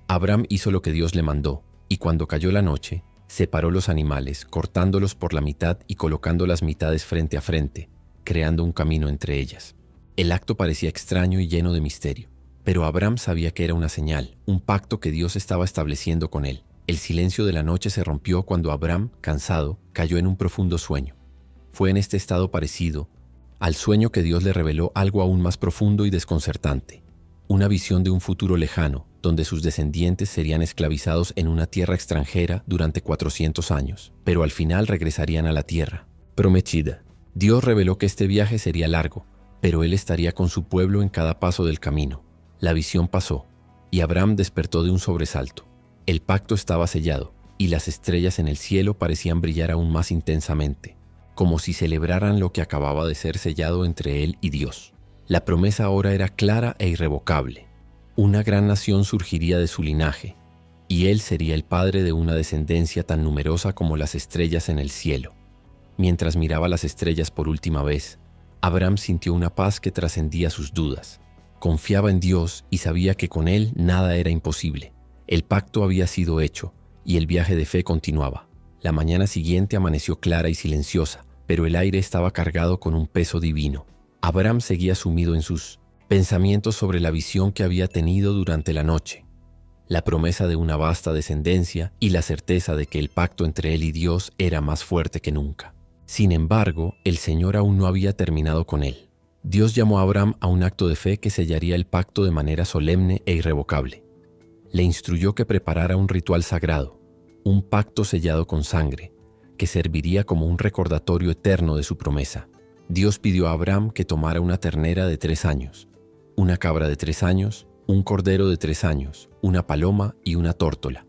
A: Abram hizo lo que Dios le mandó, y cuando cayó la noche, separó los animales, cortándolos por la mitad y colocando las mitades frente a frente, creando un camino entre ellas. El acto parecía extraño y lleno de misterio, pero Abram sabía que era una señal, un pacto que Dios estaba estableciendo con él. El silencio de la noche se rompió cuando Abram, cansado, cayó en un profundo sueño. Fue en este estado parecido al sueño que Dios le reveló algo aún más profundo y desconcertante, una visión de un futuro lejano, donde sus descendientes serían esclavizados en una tierra extranjera durante 400 años, pero al final regresarían a la tierra prometida. Dios reveló que este viaje sería largo, pero Él estaría con su pueblo en cada paso del camino. La visión pasó, y Abraham despertó de un sobresalto. El pacto estaba sellado, y las estrellas en el cielo parecían brillar aún más intensamente, como si celebraran lo que acababa de ser sellado entre él y Dios. La promesa ahora era clara e irrevocable. Una gran nación surgiría de su linaje, y él sería el padre de una descendencia tan numerosa como las estrellas en el cielo. Mientras miraba las estrellas por última vez, Abraham sintió una paz que trascendía sus dudas. Confiaba en Dios y sabía que con él nada era imposible. El pacto había sido hecho, y el viaje de fe continuaba. La mañana siguiente amaneció clara y silenciosa, pero el aire estaba cargado con un peso divino. Abraham seguía sumido en sus pensamientos sobre la visión que había tenido durante la noche, la promesa de una vasta descendencia y la certeza de que el pacto entre él y Dios era más fuerte que nunca. Sin embargo, el Señor aún no había terminado con él. Dios llamó a Abraham a un acto de fe que sellaría el pacto de manera solemne e irrevocable. Le instruyó que preparara un ritual sagrado, un pacto sellado con sangre, que serviría como un recordatorio eterno de su promesa. Dios pidió a Abraham que tomara una ternera de 3 años, una cabra de 3 años, un cordero de 3 años, una paloma y una tórtola.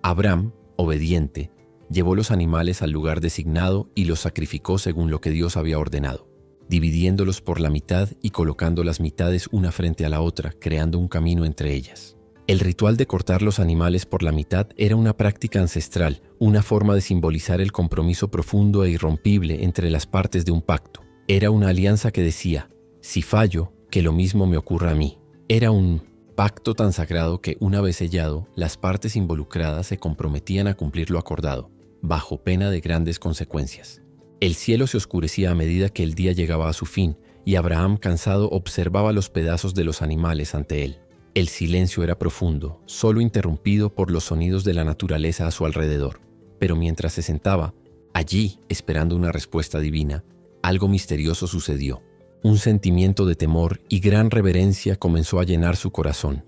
A: Abraham, obediente, llevó los animales al lugar designado y los sacrificó según lo que Dios había ordenado, dividiéndolos por la mitad y colocando las mitades una frente a la otra, creando un camino entre ellas. El ritual de cortar los animales por la mitad era una práctica ancestral, una forma de simbolizar el compromiso profundo e irrompible entre las partes de un pacto. Era una alianza que decía, si fallo, que lo mismo me ocurra a mí. Era un pacto tan sagrado que, una vez sellado, las partes involucradas se comprometían a cumplir lo acordado, bajo pena de grandes consecuencias. El cielo se oscurecía a medida que el día llegaba a su fin, y Abraham, cansado, observaba los pedazos de los animales ante él. El silencio era profundo, solo interrumpido por los sonidos de la naturaleza a su alrededor. Pero mientras se sentaba, allí, esperando una respuesta divina, algo misterioso sucedió. Un sentimiento de temor y gran reverencia comenzó a llenar su corazón.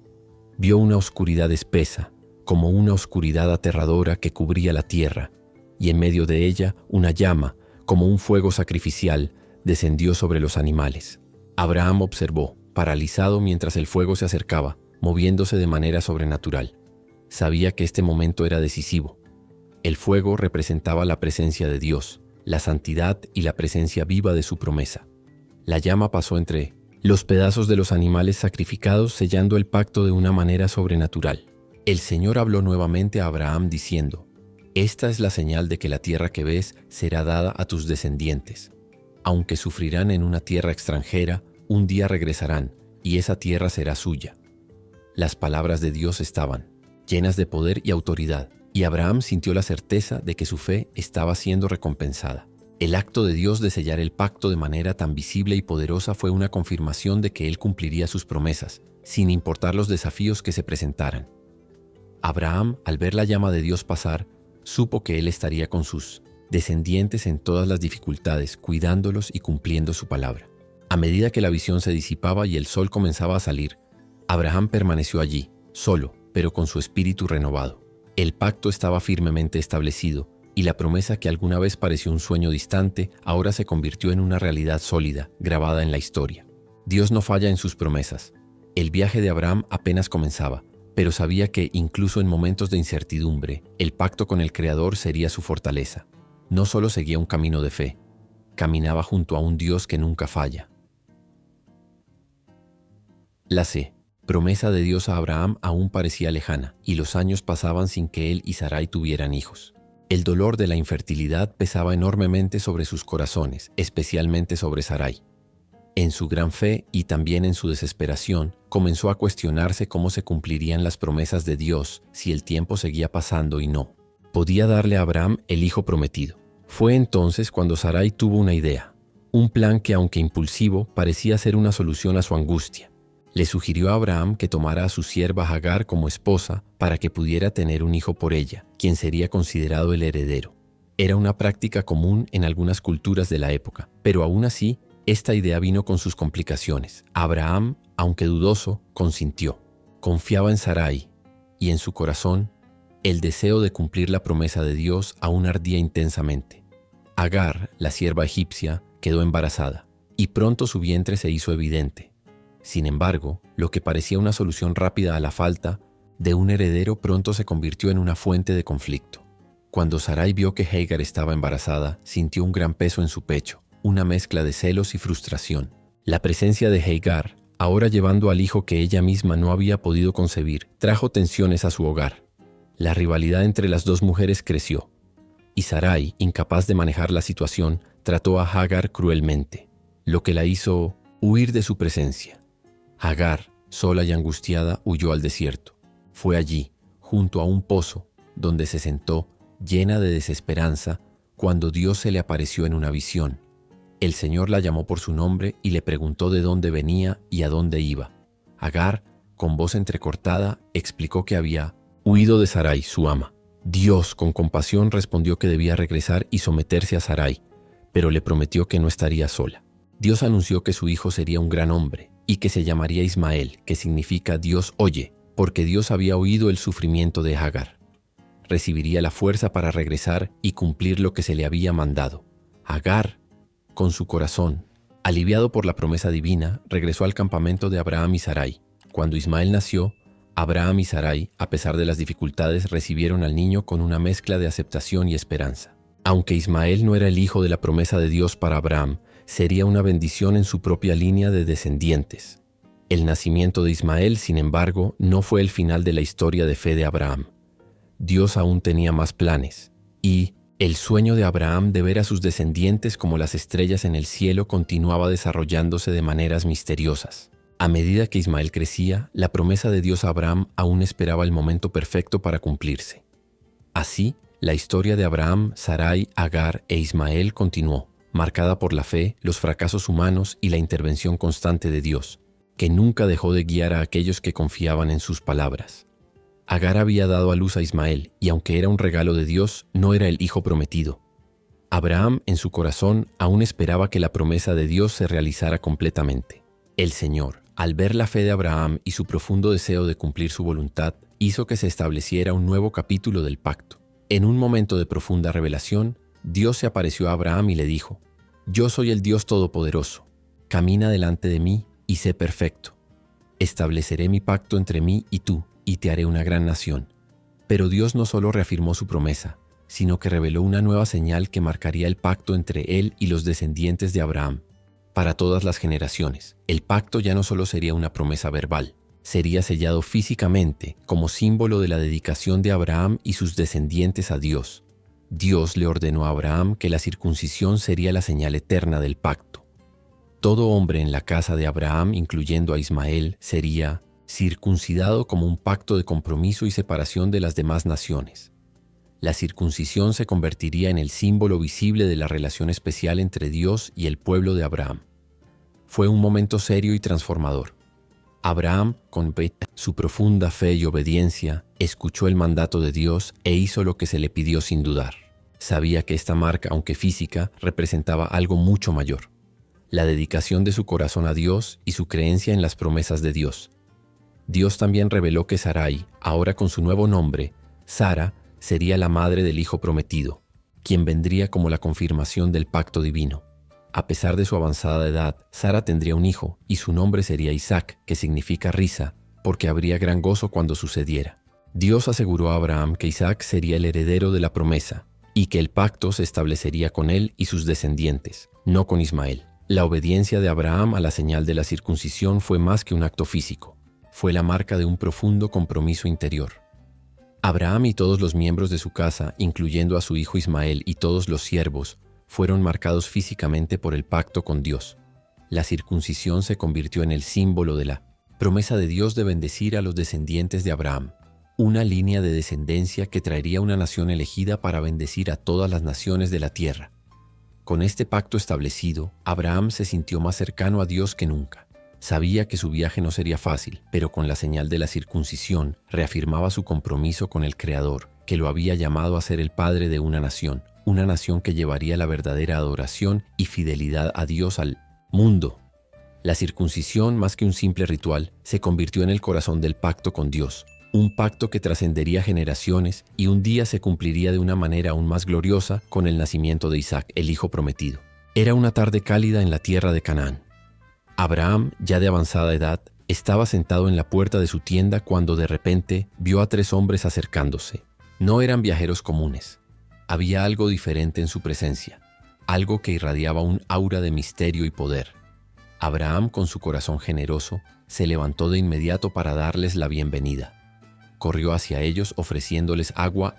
A: Vio una oscuridad espesa, como una oscuridad aterradora que cubría la tierra, y en medio de ella una llama, como un fuego sacrificial, descendió sobre los animales. Abraham observó, paralizado mientras el fuego se acercaba, moviéndose de manera sobrenatural. Sabía que este momento era decisivo. El fuego representaba la presencia de Dios, la santidad y la presencia viva de su promesa. La llama pasó entre los pedazos de los animales sacrificados, sellando el pacto de una manera sobrenatural. El Señor habló nuevamente a Abraham diciendo, «Esta es la señal de que la tierra que ves será dada a tus descendientes. Aunque sufrirán en una tierra extranjera, un día regresarán, y esa tierra será suya». Las palabras de Dios estaban llenas de poder y autoridad, y Abraham sintió la certeza de que su fe estaba siendo recompensada. El acto de Dios de sellar el pacto de manera tan visible y poderosa fue una confirmación de que Él cumpliría sus promesas, sin importar los desafíos que se presentaran. Abraham, al ver la llama de Dios pasar, supo que Él estaría con sus descendientes en todas las dificultades, cuidándolos y cumpliendo su palabra. A medida que la visión se disipaba y el sol comenzaba a salir, Abraham permaneció allí, solo, pero con su espíritu renovado. El pacto estaba firmemente establecido, y la promesa que alguna vez pareció un sueño distante, ahora se convirtió en una realidad sólida, grabada en la historia. Dios no falla en sus promesas. El viaje de Abraham apenas comenzaba, pero sabía que, incluso en momentos de incertidumbre, el pacto con el Creador sería su fortaleza. No solo seguía un camino de fe, caminaba junto a un Dios que nunca falla. La promesa de Dios a Abraham aún parecía lejana, y los años pasaban sin que él y Sarai tuvieran hijos. El dolor de la infertilidad pesaba enormemente sobre sus corazones, especialmente sobre Sarai. En su gran fe y también en su desesperación, comenzó a cuestionarse cómo se cumplirían las promesas de Dios si el tiempo seguía pasando y no podía darle a Abraham el hijo prometido. Fue entonces cuando Sarai tuvo una idea, un plan que, aunque impulsivo, parecía ser una solución a su angustia. Le sugirió a Abraham que tomara a su sierva Agar como esposa para que pudiera tener un hijo por ella, quien sería considerado el heredero. Era una práctica común en algunas culturas de la época, pero aún así Esta idea vino con sus complicaciones. Abraham, aunque dudoso, consintió. Confiaba en Sarai y en su corazón el deseo de cumplir la promesa de Dios aún ardía intensamente. Agar, la sierva egipcia, quedó embarazada y pronto su vientre se hizo evidente. Sin embargo, lo que parecía una solución rápida a la falta de un heredero pronto se convirtió en una fuente de conflicto. Cuando Sarai vio que Hagar estaba embarazada, sintió un gran peso en su pecho, una mezcla de celos y frustración. La presencia de Hagar, ahora llevando al hijo que ella misma no había podido concebir, trajo tensiones a su hogar. La rivalidad entre las dos mujeres creció, y Sarai, incapaz de manejar la situación, trató a Hagar cruelmente, lo que la hizo huir de su presencia. Hagar, sola y angustiada, huyó al desierto. Fue allí, junto a un pozo, donde se sentó, llena de desesperanza, cuando Dios se le apareció en una visión. El Señor la llamó por su nombre y le preguntó de dónde venía y a dónde iba. Hagar, con voz entrecortada, explicó que había huido de Sarai, su ama. Dios, con compasión, respondió que debía regresar y someterse a Sarai, pero le prometió que no estaría sola. Dios anunció que su hijo sería un gran hombre y que se llamaría Ismael, que significa Dios oye, porque Dios había oído el sufrimiento de Hagar. Recibiría la fuerza para regresar y cumplir lo que se le había mandado. Hagar, con su corazón, aliviado por la promesa divina, regresó al campamento de Abraham y Sarai. Cuando Ismael nació, Abraham y Sarai, a pesar de las dificultades, recibieron al niño con una mezcla de aceptación y esperanza. Aunque Ismael no era el hijo de la promesa de Dios para Abraham, sería una bendición en su propia línea de descendientes. El nacimiento de Ismael, sin embargo, no fue el final de la historia de fe de Abraham. Dios aún tenía más planes, y el sueño de Abraham de ver a sus descendientes como las estrellas en el cielo continuaba desarrollándose de maneras misteriosas. A medida que Ismael crecía, la promesa de Dios a Abraham aún esperaba el momento perfecto para cumplirse. Así, la historia de Abraham, Sarai, Agar e Ismael continuó, marcada por la fe, los fracasos humanos y la intervención constante de Dios, que nunca dejó de guiar a aquellos que confiaban en sus palabras. Agar había dado a luz a Ismael, y aunque era un regalo de Dios, no era el hijo prometido. Abraham, en su corazón, aún esperaba que la promesa de Dios se realizara completamente. El Señor, al ver la fe de Abraham y su profundo deseo de cumplir su voluntad, hizo que se estableciera un nuevo capítulo del pacto. En un momento de profunda revelación, Dios se apareció a Abraham y le dijo: «Yo soy el Dios Todopoderoso. Camina delante de mí y sé perfecto. Estableceré mi pacto entre mí y tú, y te haré una gran nación». Pero Dios no solo reafirmó su promesa, sino que reveló una nueva señal que marcaría el pacto entre él y los descendientes de Abraham. Para todas las generaciones, el pacto ya no solo sería una promesa verbal, sería sellado físicamente como símbolo de la dedicación de Abraham y sus descendientes a Dios. Dios le ordenó a Abraham que la circuncisión sería la señal eterna del pacto. Todo hombre en la casa de Abraham, incluyendo a Ismael, sería circuncidado como un pacto de compromiso y separación de las demás naciones. La circuncisión se convertiría en el símbolo visible de la relación especial entre Dios y el pueblo de Abraham. Fue un momento serio y transformador. Abraham, con su profunda fe y obediencia, escuchó el mandato de Dios e hizo lo que se le pidió sin dudar. Sabía que esta marca, aunque física, representaba algo mucho mayor: la dedicación de su corazón a Dios y su creencia en las promesas de Dios. Dios también reveló que Sarai, ahora con su nuevo nombre, Sara, sería la madre del hijo prometido, quien vendría como la confirmación del pacto divino. A pesar de su avanzada edad, Sara tendría un hijo, y su nombre sería Isaac, que significa risa, porque habría gran gozo cuando sucediera. Dios aseguró a Abraham que Isaac sería el heredero de la promesa, y que el pacto se establecería con él y sus descendientes, no con Ismael. La obediencia de Abraham a la señal de la circuncisión fue más que un acto físico, fue la marca de un profundo compromiso interior. Abraham y todos los miembros de su casa, incluyendo a su hijo Ismael y todos los siervos, fueron marcados físicamente por el pacto con Dios. La circuncisión se convirtió en el símbolo de la promesa de Dios de bendecir a los descendientes de Abraham, una línea de descendencia que traería una nación elegida para bendecir a todas las naciones de la tierra. Con este pacto establecido, Abraham se sintió más cercano a Dios que nunca. Sabía que su viaje no sería fácil, pero con la señal de la circuncisión reafirmaba su compromiso con el Creador, que lo había llamado a ser el padre de una nación que llevaría la verdadera adoración y fidelidad a Dios al Mundo. La circuncisión, más que un simple ritual, se convirtió en el corazón del pacto con Dios, un pacto que trascendería generaciones y un día se cumpliría de una manera aún más gloriosa con el nacimiento de Isaac, el hijo prometido. Era una tarde cálida en la tierra de Canaán. Abraham, ya de avanzada edad, estaba sentado en la puerta de su tienda cuando de repente vio a 3 hombres acercándose. No eran viajeros comunes. Había algo diferente en su presencia, algo que irradiaba un aura de misterio y poder. Abraham, con su corazón generoso, se levantó de inmediato para darles la bienvenida. Corrió hacia ellos ofreciéndoles agua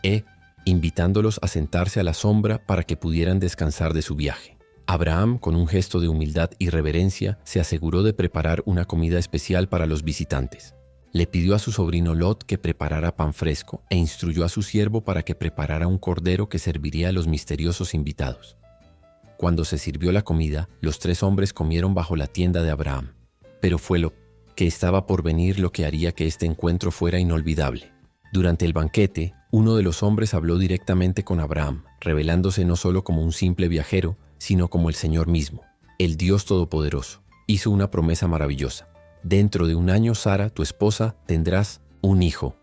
A: invitándolos a sentarse a la sombra para que pudieran descansar de su viaje. Abraham, con un gesto de humildad y reverencia, se aseguró de preparar una comida especial para los visitantes. Le pidió a su sobrino Lot que preparara pan fresco e instruyó a su siervo para que preparara un cordero que serviría a los misteriosos invitados. Cuando se sirvió la comida, los 3 hombres comieron bajo la tienda de Abraham. Pero fue lo que estaba por venir lo que haría que este encuentro fuera inolvidable. Durante el banquete, uno de los hombres habló directamente con Abraham, revelándose no solo como un simple viajero, sino como el Señor mismo, el Dios Todopoderoso. Hizo una promesa maravillosa. Dentro de 1 año, Sara, tu esposa, tendrás un hijo.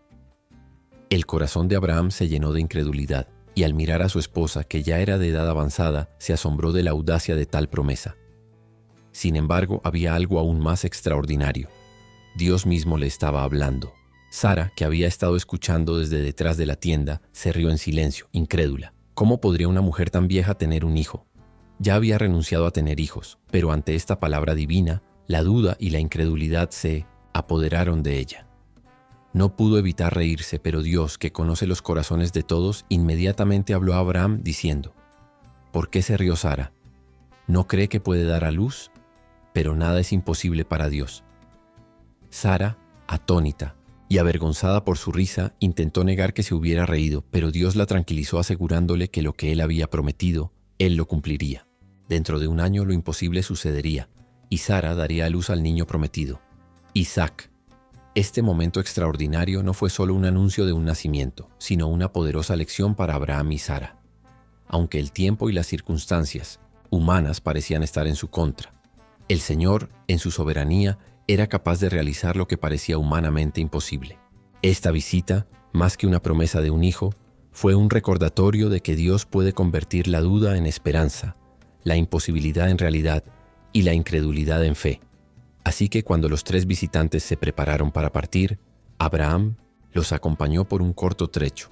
A: El corazón de Abraham se llenó de incredulidad, y al mirar a su esposa, que ya era de edad avanzada, se asombró de la audacia de tal promesa. Sin embargo, había algo aún más extraordinario. Dios mismo le estaba hablando. Sara, que había estado escuchando desde detrás de la tienda, se rió en silencio, incrédula. ¿Cómo podría una mujer tan vieja tener un hijo? Ya había renunciado a tener hijos, pero ante esta palabra divina, la duda y la incredulidad se apoderaron de ella. No pudo evitar reírse, pero Dios, que conoce los corazones de todos, inmediatamente habló a Abraham diciendo: ¿Por qué se rió Sara? ¿No cree que puede dar a luz? Pero nada es imposible para Dios. Sara, atónita y avergonzada por su risa, intentó negar que se hubiera reído, pero Dios la tranquilizó asegurándole que lo que él había prometido, él lo cumpliría. Dentro de 1 año lo imposible sucedería, y Sara daría a luz al niño prometido, Isaac. Este momento extraordinario no fue solo un anuncio de un nacimiento, sino una poderosa lección para Abraham y Sara. Aunque el tiempo y las circunstancias humanas parecían estar en su contra, el Señor, en su soberanía, era capaz de realizar lo que parecía humanamente imposible. Esta visita, más que una promesa de un hijo, fue un recordatorio de que Dios puede convertir la duda en esperanza, la imposibilidad en realidad y la incredulidad en fe. Así que cuando los 3 visitantes se prepararon para partir, Abraham los acompañó por un corto trecho.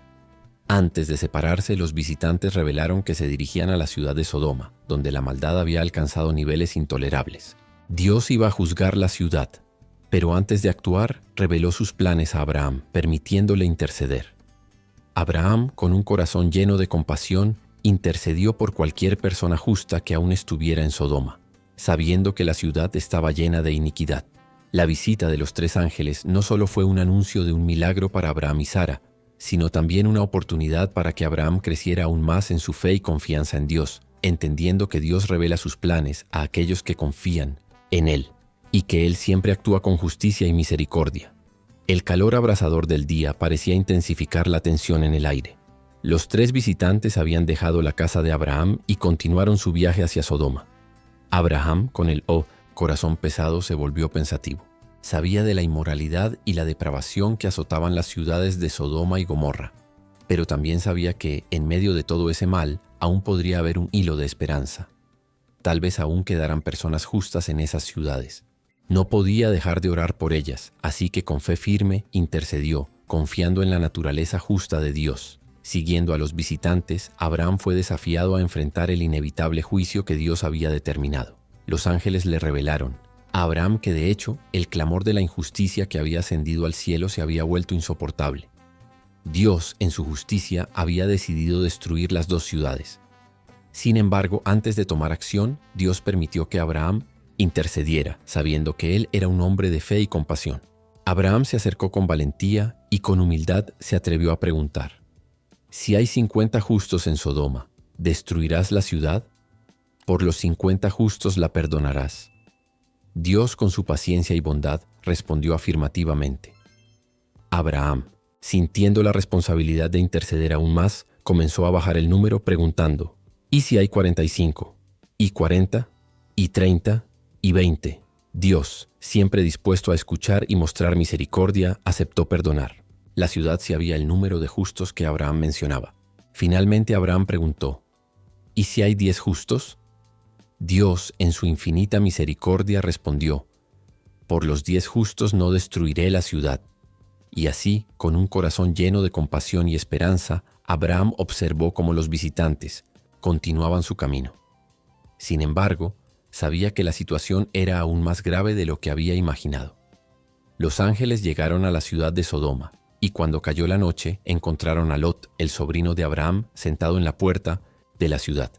A: Antes de separarse, los visitantes revelaron que se dirigían a la ciudad de Sodoma, donde la maldad había alcanzado niveles intolerables. Dios iba a juzgar la ciudad, pero antes de actuar, reveló sus planes a Abraham, permitiéndole interceder. Abraham, con un corazón lleno de compasión, intercedió por cualquier persona justa que aún estuviera en Sodoma, sabiendo que la ciudad estaba llena de iniquidad. La visita de los 3 ángeles no solo fue un anuncio de un milagro para Abraham y Sara, sino también una oportunidad para que Abraham creciera aún más en su fe y confianza en Dios, entendiendo que Dios revela sus planes a aquellos que confían en Él, y que Él siempre actúa con justicia y misericordia. El calor abrasador del día parecía intensificar la tensión en el aire. Los 3 visitantes habían dejado la casa de Abraham y continuaron su viaje hacia Sodoma. Abraham, con el corazón pesado, se volvió pensativo. Sabía de la inmoralidad y la depravación que azotaban las ciudades de Sodoma y Gomorra, pero también sabía que, en medio de todo ese mal, aún podría haber un hilo de esperanza. Tal vez aún quedaran personas justas en esas ciudades. No podía dejar de orar por ellas, así que con fe firme intercedió, confiando en la naturaleza justa de Dios. Siguiendo a los visitantes, Abraham fue desafiado a enfrentar el inevitable juicio que Dios había determinado. Los ángeles le revelaron a Abraham que, de hecho, el clamor de la injusticia que había ascendido al cielo se había vuelto insoportable. Dios, en su justicia, había decidido destruir las 2 ciudades. Sin embargo, antes de tomar acción, Dios permitió que Abraham intercediera, sabiendo que él era un hombre de fe y compasión. Abraham se acercó con valentía y con humildad se atrevió a preguntar: si hay 50 justos en Sodoma, ¿destruirás la ciudad? Por los 50 justos la perdonarás. Dios, con su paciencia y bondad, respondió afirmativamente. Abraham, sintiendo la responsabilidad de interceder aún más, comenzó a bajar el número preguntando: ¿y si hay 45? ¿Y 40? ¿Y 30? Y 20. Dios, siempre dispuesto a escuchar y mostrar misericordia, aceptó perdonar. La ciudad se había el número de justos que Abraham mencionaba. Finalmente Abraham preguntó, ¿y si hay 10 justos? Dios, en su infinita misericordia, respondió, por los 10 justos no destruiré la ciudad. Y así, con un corazón lleno de compasión y esperanza, Abraham observó cómo los visitantes continuaban su camino. Sin embargo, sabía que la situación era aún más grave de lo que había imaginado. Los ángeles llegaron a la ciudad de Sodoma, y cuando cayó la noche, encontraron a Lot, el sobrino de Abraham, sentado en la puerta de la ciudad.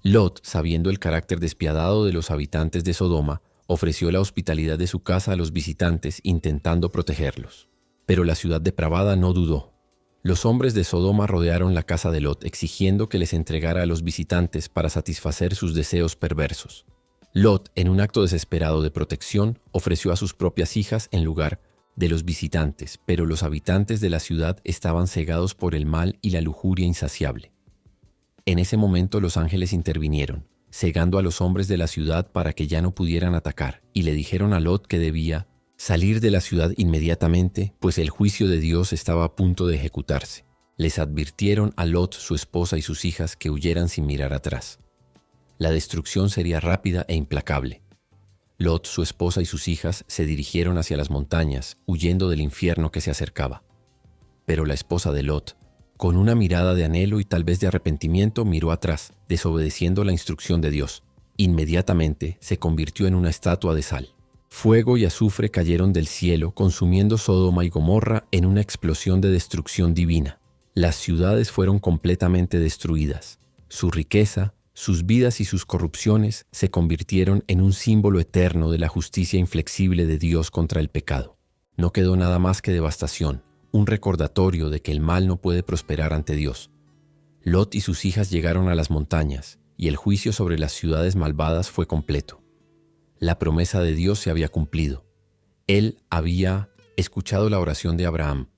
A: Lot, sabiendo el carácter despiadado de los habitantes de Sodoma, ofreció la hospitalidad de su casa a los visitantes, intentando protegerlos. Pero la ciudad depravada no dudó. Los hombres de Sodoma rodearon la casa de Lot, exigiendo que les entregara a los visitantes para satisfacer sus deseos perversos. Lot, en un acto desesperado de protección, ofreció a sus propias hijas en lugar de los visitantes, pero los habitantes de la ciudad estaban cegados por el mal y la lujuria insaciable. En ese momento los ángeles intervinieron, cegando a los hombres de la ciudad para que ya no pudieran atacar, y le dijeron a Lot que debía salir de la ciudad inmediatamente, pues el juicio de Dios estaba a punto de ejecutarse. Les advirtieron a Lot, su esposa y sus hijas que huyeran sin mirar atrás. La destrucción sería rápida e implacable. Lot, su esposa y sus hijas se dirigieron hacia las montañas, huyendo del infierno que se acercaba. Pero la esposa de Lot, con una mirada de anhelo y tal vez de arrepentimiento, miró atrás, desobedeciendo la instrucción de Dios. Inmediatamente se convirtió en una estatua de sal. Fuego y azufre cayeron del cielo, consumiendo Sodoma y Gomorra en una explosión de destrucción divina. Las ciudades fueron completamente destruidas. Su riqueza, sus vidas y sus corrupciones se convirtieron en un símbolo eterno de la justicia inflexible de Dios contra el pecado. No quedó nada más que devastación, un recordatorio de que el mal no puede prosperar ante Dios. Lot y sus hijas llegaron a las montañas, y el juicio sobre las ciudades malvadas fue completo. La promesa de Dios se había cumplido. Él había escuchado la oración de Abraham,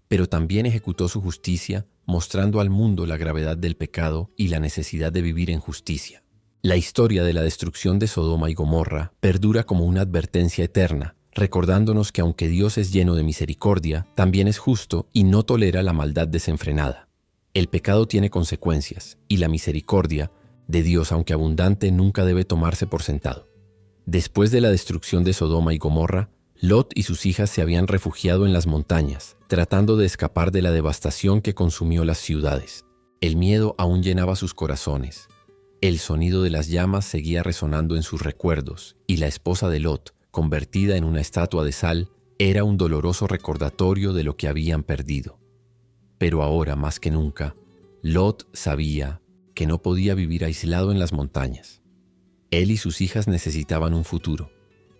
A: pero también ejecutó su justicia, mostrando al mundo la gravedad del pecado y la necesidad de vivir en justicia. La historia de la destrucción de Sodoma y Gomorra perdura como una advertencia eterna, recordándonos que aunque Dios es lleno de misericordia, también es justo y no tolera la maldad desenfrenada. El pecado tiene consecuencias, y la misericordia de Dios, aunque abundante, nunca debe tomarse por sentado. Después de la destrucción de Sodoma y Gomorra, Lot y sus hijas se habían refugiado en las montañas, tratando de escapar de la devastación que consumió las ciudades. El miedo aún llenaba sus corazones. El sonido de las llamas seguía resonando en sus recuerdos, y la esposa de Lot, convertida en una estatua de sal, era un doloroso recordatorio de lo que habían perdido. Pero ahora, más que nunca, Lot sabía que no podía vivir aislado en las montañas. Él y sus hijas necesitaban un futuro,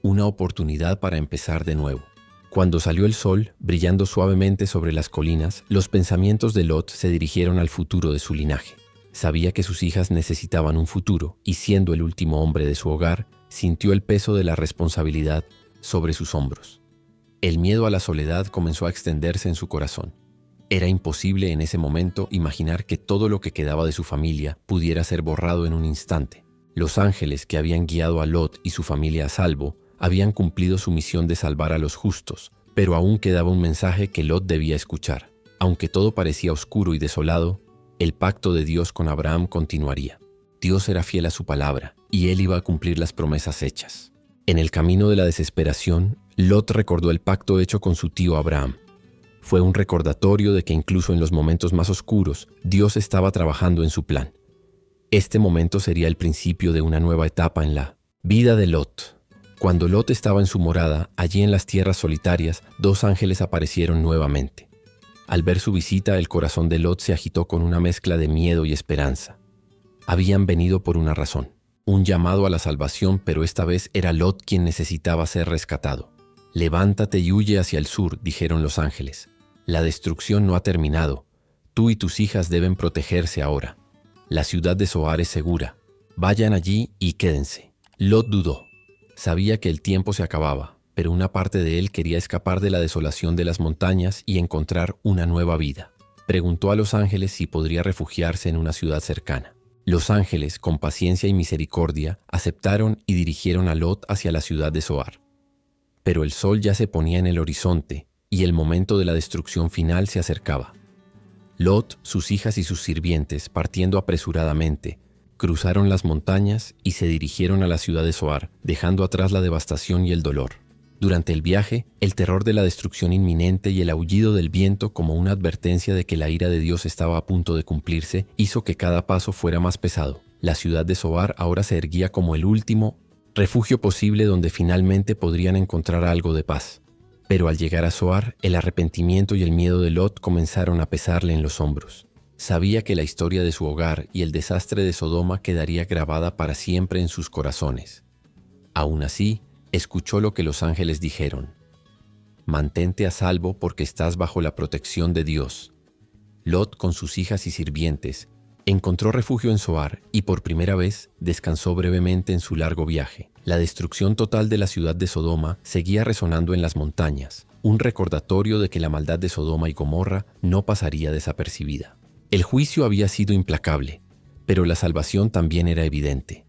A: una oportunidad para empezar de nuevo. Cuando salió el sol, brillando suavemente sobre las colinas, los pensamientos de Lot se dirigieron al futuro de su linaje. Sabía que sus hijas necesitaban un futuro, y siendo el último hombre de su hogar, sintió el peso de la responsabilidad sobre sus hombros. El miedo a la soledad comenzó a extenderse en su corazón. Era imposible en ese momento imaginar que todo lo que quedaba de su familia pudiera ser borrado en un instante. Los ángeles que habían guiado a Lot y su familia a salvo habían cumplido su misión de salvar a los justos, pero aún quedaba un mensaje que Lot debía escuchar. Aunque todo parecía oscuro y desolado, el pacto de Dios con Abraham continuaría. Dios era fiel a su palabra, y él iba a cumplir las promesas hechas. En el camino de la desesperación, Lot recordó el pacto hecho con su tío Abraham. Fue un recordatorio de que incluso en los momentos más oscuros, Dios estaba trabajando en su plan. Este momento sería el principio de una nueva etapa en la vida de Lot. Cuando Lot estaba en su morada, allí en las tierras solitarias, 2 ángeles aparecieron nuevamente. Al ver su visita, el corazón de Lot se agitó con una mezcla de miedo y esperanza. Habían venido por una razón, un llamado a la salvación, pero esta vez era Lot quien necesitaba ser rescatado. «Levántate y huye hacia el sur», dijeron los ángeles. «La destrucción no ha terminado. Tú y tus hijas deben protegerse ahora. La ciudad de Zoar es segura. Vayan allí y quédense». Lot dudó. Sabía que el tiempo se acababa, pero una parte de él quería escapar de la desolación de las montañas y encontrar una nueva vida. Preguntó a los ángeles si podría refugiarse en una ciudad cercana. Los ángeles, con paciencia y misericordia, aceptaron y dirigieron a Lot hacia la ciudad de Zoar. Pero el sol ya se ponía en el horizonte y el momento de la destrucción final se acercaba. Lot, sus hijas y sus sirvientes, partiendo apresuradamente, cruzaron las montañas y se dirigieron a la ciudad de Zoar, dejando atrás la devastación y el dolor. Durante el viaje, el terror de la destrucción inminente y el aullido del viento como una advertencia de que la ira de Dios estaba a punto de cumplirse hizo que cada paso fuera más pesado. La ciudad de Zoar ahora se erguía como el último refugio posible donde finalmente podrían encontrar algo de paz. Pero al llegar a Zoar, el arrepentimiento y el miedo de Lot comenzaron a pesarle en los hombros. Sabía que la historia de su hogar y el desastre de Sodoma quedaría grabada para siempre en sus corazones. Aún así, escuchó lo que los ángeles dijeron. Mantente a salvo porque estás bajo la protección de Dios. Lot, con sus hijas y sirvientes, encontró refugio en Zoar y por primera vez descansó brevemente en su largo viaje. La destrucción total de la ciudad de Sodoma seguía resonando en las montañas, un recordatorio de que la maldad de Sodoma y Gomorra no pasaría desapercibida. El juicio había sido implacable, pero la salvación también era evidente.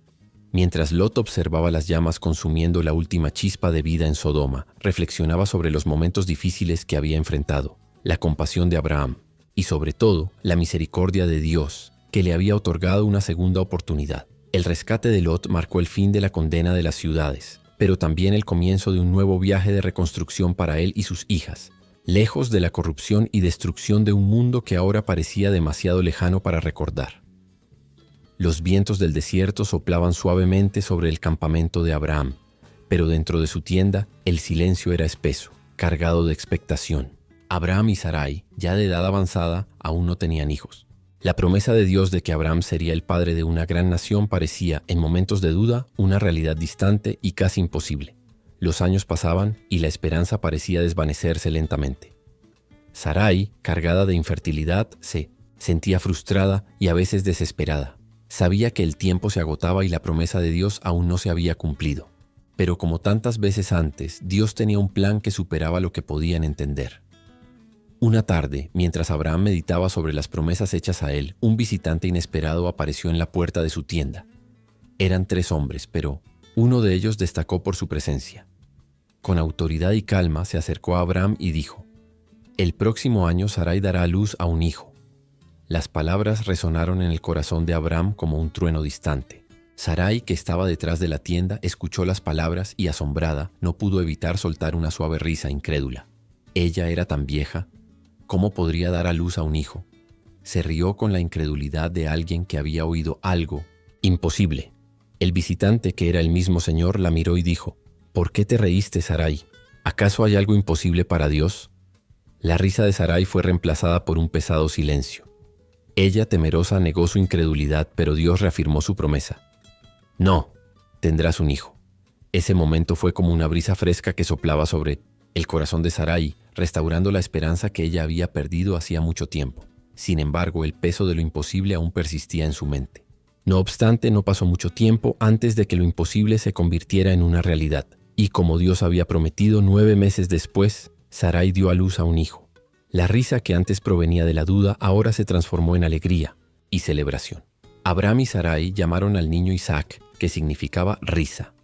A: Mientras Lot observaba las llamas consumiendo la última chispa de vida en Sodoma, reflexionaba sobre los momentos difíciles que había enfrentado, la compasión de Abraham y, sobre todo, la misericordia de Dios, que le había otorgado una segunda oportunidad. El rescate de Lot marcó el fin de la condena de las ciudades, pero también el comienzo de un nuevo viaje de reconstrucción para él y sus hijas, lejos de la corrupción y destrucción de un mundo que ahora parecía demasiado lejano para recordar. Los vientos del desierto soplaban suavemente sobre el campamento de Abraham, pero dentro de su tienda el silencio era espeso, cargado de expectación. Abraham y Sarai, ya de edad avanzada, aún no tenían hijos. La promesa de Dios de que Abraham sería el padre de una gran nación parecía, en momentos de duda, una realidad distante y casi imposible. Los años pasaban y la esperanza parecía desvanecerse lentamente. Sarai, cargada de infertilidad, se sentía frustrada y a veces desesperada. Sabía que el tiempo se agotaba y la promesa de Dios aún no se había cumplido. Pero como tantas veces antes, Dios tenía un plan que superaba lo que podían entender. Una tarde, mientras Abraham meditaba sobre las promesas hechas a él, un visitante inesperado apareció en la puerta de su tienda. Eran 3 hombres, pero uno de ellos destacó por su presencia. Con autoridad y calma se acercó a Abraham y dijo: «El próximo año Sarai dará a luz a un hijo». Las palabras resonaron en el corazón de Abraham como un trueno distante. Sarai, que estaba detrás de la tienda, escuchó las palabras y, asombrada, no pudo evitar soltar una suave risa incrédula. Ella era tan vieja. ¿Cómo podría dar a luz a un hijo? Se rió con la incredulidad de alguien que había oído algo imposible. El visitante, que era el mismo Señor, la miró y dijo: «¿Por qué te reíste, Sarai? ¿Acaso hay algo imposible para Dios?». La risa de Sarai fue reemplazada por un pesado silencio. Ella, temerosa, negó su incredulidad, pero Dios reafirmó su promesa. «No, tendrás un hijo». Ese momento fue como una brisa fresca que soplaba sobre el corazón de Sarai, restaurando la esperanza que ella había perdido hacía mucho tiempo. Sin embargo, el peso de lo imposible aún persistía en su mente. No obstante, no pasó mucho tiempo antes de que lo imposible se convirtiera en una realidad. Y como Dios había prometido, 9 meses después, Sarai dio a luz a un hijo. La risa que antes provenía de la duda ahora se transformó en alegría y celebración. Abraham y Sarai llamaron al niño Isaac, que significaba risa.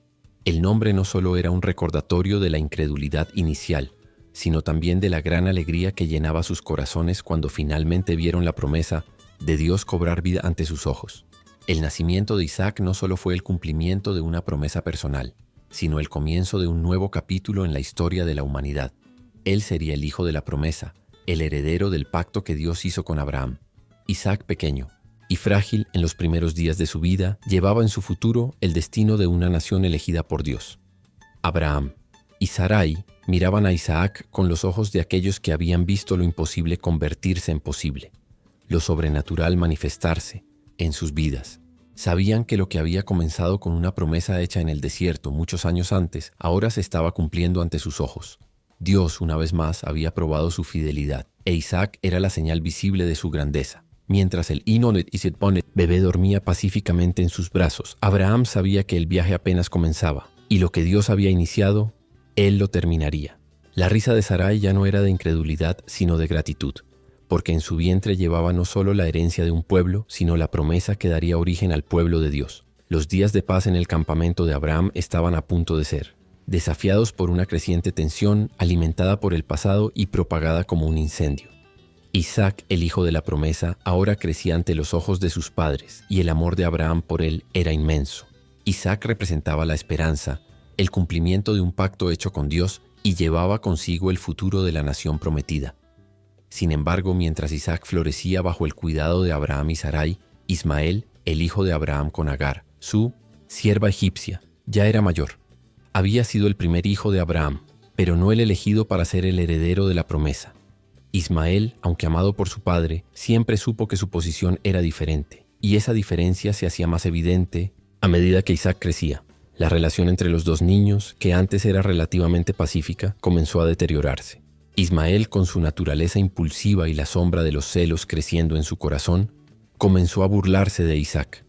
A: El nombre no solo era un recordatorio de la incredulidad inicial, sino también de la gran alegría que llenaba sus corazones cuando finalmente vieron la promesa de Dios cobrar vida ante sus ojos. El nacimiento de Isaac no solo fue el cumplimiento de una promesa personal, sino el comienzo de un nuevo capítulo en la historia de la humanidad. Él sería el hijo de la promesa, el heredero del pacto que Dios hizo con Abraham. Isaac, pequeño y frágil en los primeros días de su vida, llevaba en su futuro el destino de una nación elegida por Dios. Abraham y Sarai miraban a Isaac con los ojos de aquellos que habían visto lo imposible convertirse en posible, lo sobrenatural manifestarse en sus vidas. Sabían que lo que había comenzado con una promesa hecha en el desierto muchos años antes, ahora se estaba cumpliendo ante sus ojos. Dios, una vez más, había probado su fidelidad, e Isaac era la señal visible de su grandeza. Mientras el Inonet y Setponet bebé dormía pacíficamente en sus brazos, Abraham sabía que el viaje apenas comenzaba, y lo que Dios había iniciado, él lo terminaría. La risa de Sarai ya no era de incredulidad, sino de gratitud, porque en su vientre llevaba no solo la herencia de un pueblo, sino la promesa que daría origen al pueblo de Dios. Los días de paz en el campamento de Abraham estaban a punto de ser desafiados por una creciente tensión alimentada por el pasado y propagada como un incendio. Isaac, el hijo de la promesa, ahora crecía ante los ojos de sus padres, y el amor de Abraham por él era inmenso. Isaac representaba la esperanza, el cumplimiento de un pacto hecho con Dios, y llevaba consigo el futuro de la nación prometida. Sin embargo, mientras Isaac florecía bajo el cuidado de Abraham y Sarai, Ismael, el hijo de Abraham con Agar, su sierva egipcia, ya era mayor. Había sido el primer hijo de Abraham, pero no el elegido para ser el heredero de la promesa. Ismael, aunque amado por su padre, siempre supo que su posición era diferente, y esa diferencia se hacía más evidente a medida que Isaac crecía. La relación entre los dos niños, que antes era relativamente pacífica, comenzó a deteriorarse. Ismael, con su naturaleza impulsiva y la sombra de los celos creciendo en su corazón, comenzó a burlarse de Isaac.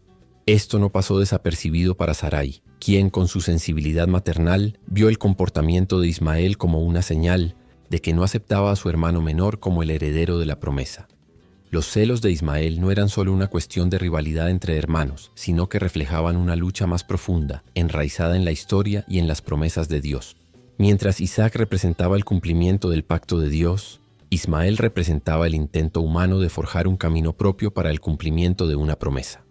A: Esto no pasó desapercibido para Sarai, quien con su sensibilidad maternal vio el comportamiento de Ismael como una señal de que no aceptaba a su hermano menor como el heredero de la promesa. Los celos de Ismael no eran solo una cuestión de rivalidad entre hermanos, sino que reflejaban una lucha más profunda, enraizada en la historia y en las promesas de Dios. Mientras Isaac representaba el cumplimiento del pacto de Dios, Ismael representaba el intento humano de forjar un camino propio para el cumplimiento de una promesa.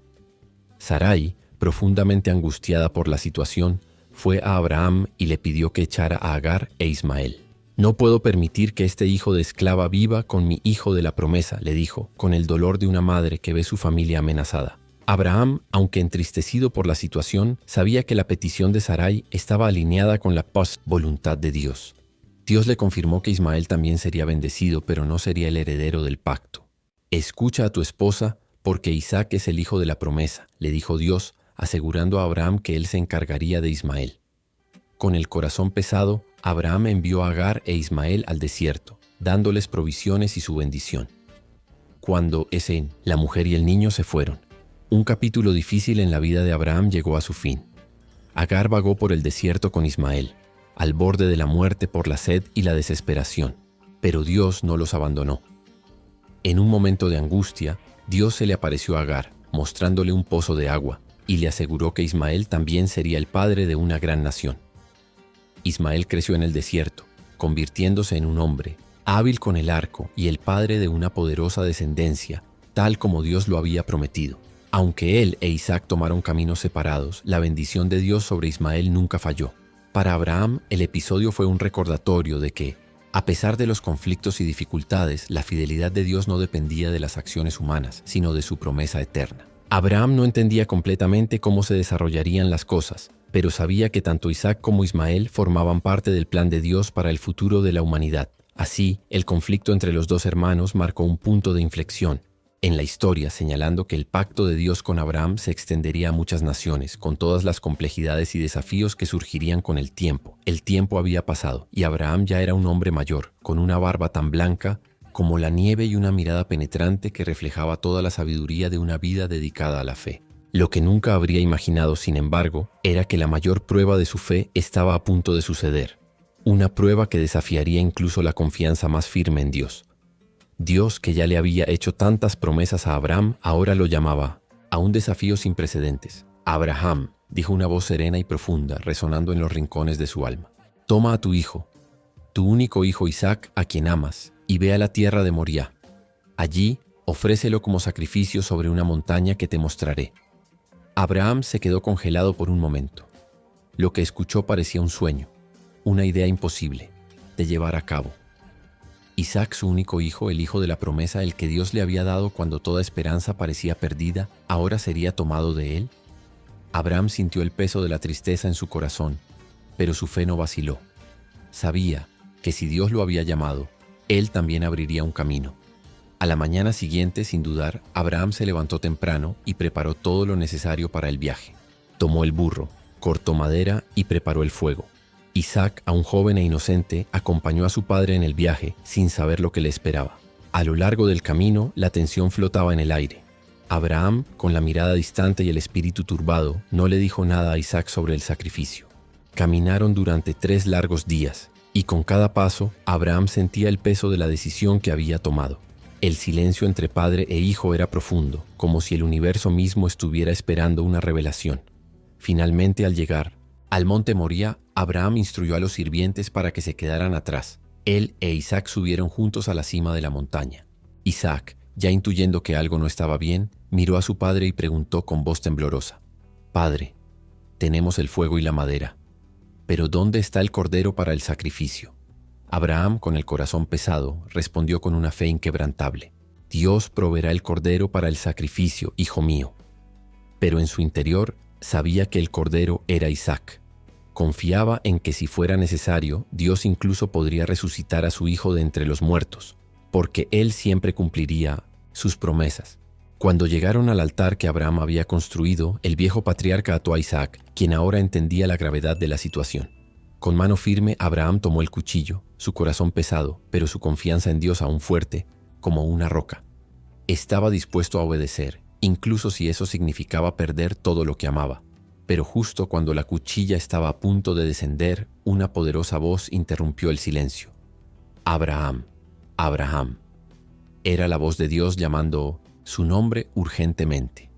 A: Sarai, profundamente angustiada por la situación, fue a Abraham y le pidió que echara a Agar e Ismael. «No puedo permitir que este hijo de esclava viva con mi hijo de la promesa», le dijo, con el dolor de una madre que ve su familia amenazada. Abraham, aunque entristecido por la situación, sabía que la petición de Sarai estaba alineada con la voluntad de Dios. Dios le confirmó que Ismael también sería bendecido, pero no sería el heredero del pacto. «Escucha a tu esposa, porque Isaac es el hijo de la promesa», le dijo Dios, asegurando a Abraham que él se encargaría de Ismael. Con el corazón pesado, Abraham envió a Agar e Ismael al desierto, dándoles provisiones y su bendición. Cuando la mujer y el niño se fueron, un capítulo difícil en la vida de Abraham llegó a su fin. Agar vagó por el desierto con Ismael, al borde de la muerte por la sed y la desesperación, pero Dios no los abandonó. En un momento de angustia, Dios se le apareció a Agar, mostrándole un pozo de agua, y le aseguró que Ismael también sería el padre de una gran nación. Ismael creció en el desierto, convirtiéndose en un hombre, hábil con el arco y el padre de una poderosa descendencia, tal como Dios lo había prometido. Aunque él e Isaac tomaron caminos separados, la bendición de Dios sobre Ismael nunca falló. Para Abraham, el episodio fue un recordatorio de que, a pesar de los conflictos y dificultades, la fidelidad de Dios no dependía de las acciones humanas, sino de su promesa eterna. Abraham no entendía completamente cómo se desarrollarían las cosas, pero sabía que tanto Isaac como Ismael formaban parte del plan de Dios para el futuro de la humanidad. Así, el conflicto entre los dos hermanos marcó un punto de inflexión en la historia, señalando que el pacto de Dios con Abraham se extendería a muchas naciones, con todas las complejidades y desafíos que surgirían con el tiempo. El tiempo había pasado, y Abraham ya era un hombre mayor, con una barba tan blanca como la nieve y una mirada penetrante que reflejaba toda la sabiduría de una vida dedicada a la fe. Lo que nunca habría imaginado, sin embargo, era que la mayor prueba de su fe estaba a punto de suceder. Una prueba que desafiaría incluso la confianza más firme en Dios. Dios, que ya le había hecho tantas promesas a Abraham, ahora lo llamaba a un desafío sin precedentes. «Abraham», dijo una voz serena y profunda, resonando en los rincones de su alma. «Toma a tu hijo, tu único hijo Isaac, a quien amas, y ve a la tierra de Moriah. Allí, ofrécelo como sacrificio sobre una montaña que te mostraré». Abraham se quedó congelado por un momento. Lo que escuchó parecía un sueño, una idea imposible de llevar a cabo. Isaac, su único hijo, el hijo de la promesa, el que Dios le había dado cuando toda esperanza parecía perdida, ¿ahora sería tomado de él? Abraham sintió el peso de la tristeza en su corazón, pero su fe no vaciló. Sabía que si Dios lo había llamado, él también abriría un camino. A la mañana siguiente, sin dudar, Abraham se levantó temprano y preparó todo lo necesario para el viaje. Tomó el burro, cortó madera y preparó el fuego. Isaac, aún joven e inocente, acompañó a su padre en el viaje sin saber lo que le esperaba. A lo largo del camino, la tensión flotaba en el aire. Abraham, con la mirada distante y el espíritu turbado, no le dijo nada a Isaac sobre el sacrificio. Caminaron durante 3 largos días, y con cada paso, Abraham sentía el peso de la decisión que había tomado. El silencio entre padre e hijo era profundo, como si el universo mismo estuviera esperando una revelación. Finalmente, al llegar al monte Moría, Abraham instruyó a los sirvientes para que se quedaran atrás. Él e Isaac subieron juntos a la cima de la montaña. Isaac, ya intuyendo que algo no estaba bien, miró a su padre y preguntó con voz temblorosa: «Padre, tenemos el fuego y la madera, pero ¿dónde está el cordero para el sacrificio?». Abraham, con el corazón pesado, respondió con una fe inquebrantable: «Dios proveerá el cordero para el sacrificio, hijo mío». Pero en su interior sabía que el cordero era Isaac. Confiaba en que si fuera necesario, Dios incluso podría resucitar a su hijo de entre los muertos, porque él siempre cumpliría sus promesas. Cuando llegaron al altar que Abraham había construido, el viejo patriarca ató a Isaac, quien ahora entendía la gravedad de la situación. Con mano firme, Abraham tomó el cuchillo, su corazón pesado, pero su confianza en Dios aún fuerte, como una roca. Estaba dispuesto a obedecer, incluso si eso significaba perder todo lo que amaba. Pero justo cuando la cuchilla estaba a punto de descender, una poderosa voz interrumpió el silencio. «Abraham, Abraham». Era la voz de Dios llamando su nombre urgentemente.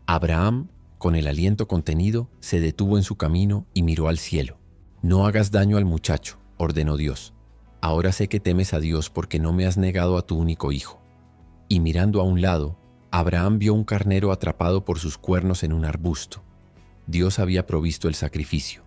A: Abraham, con el aliento contenido, se detuvo en su camino y miró al cielo. «No hagas daño al muchacho», ordenó Dios. «Ahora sé que temes a Dios porque no me has negado a tu único hijo». Y mirando a un lado, Abraham vio un carnero atrapado por sus cuernos en un arbusto. Dios había provisto el sacrificio.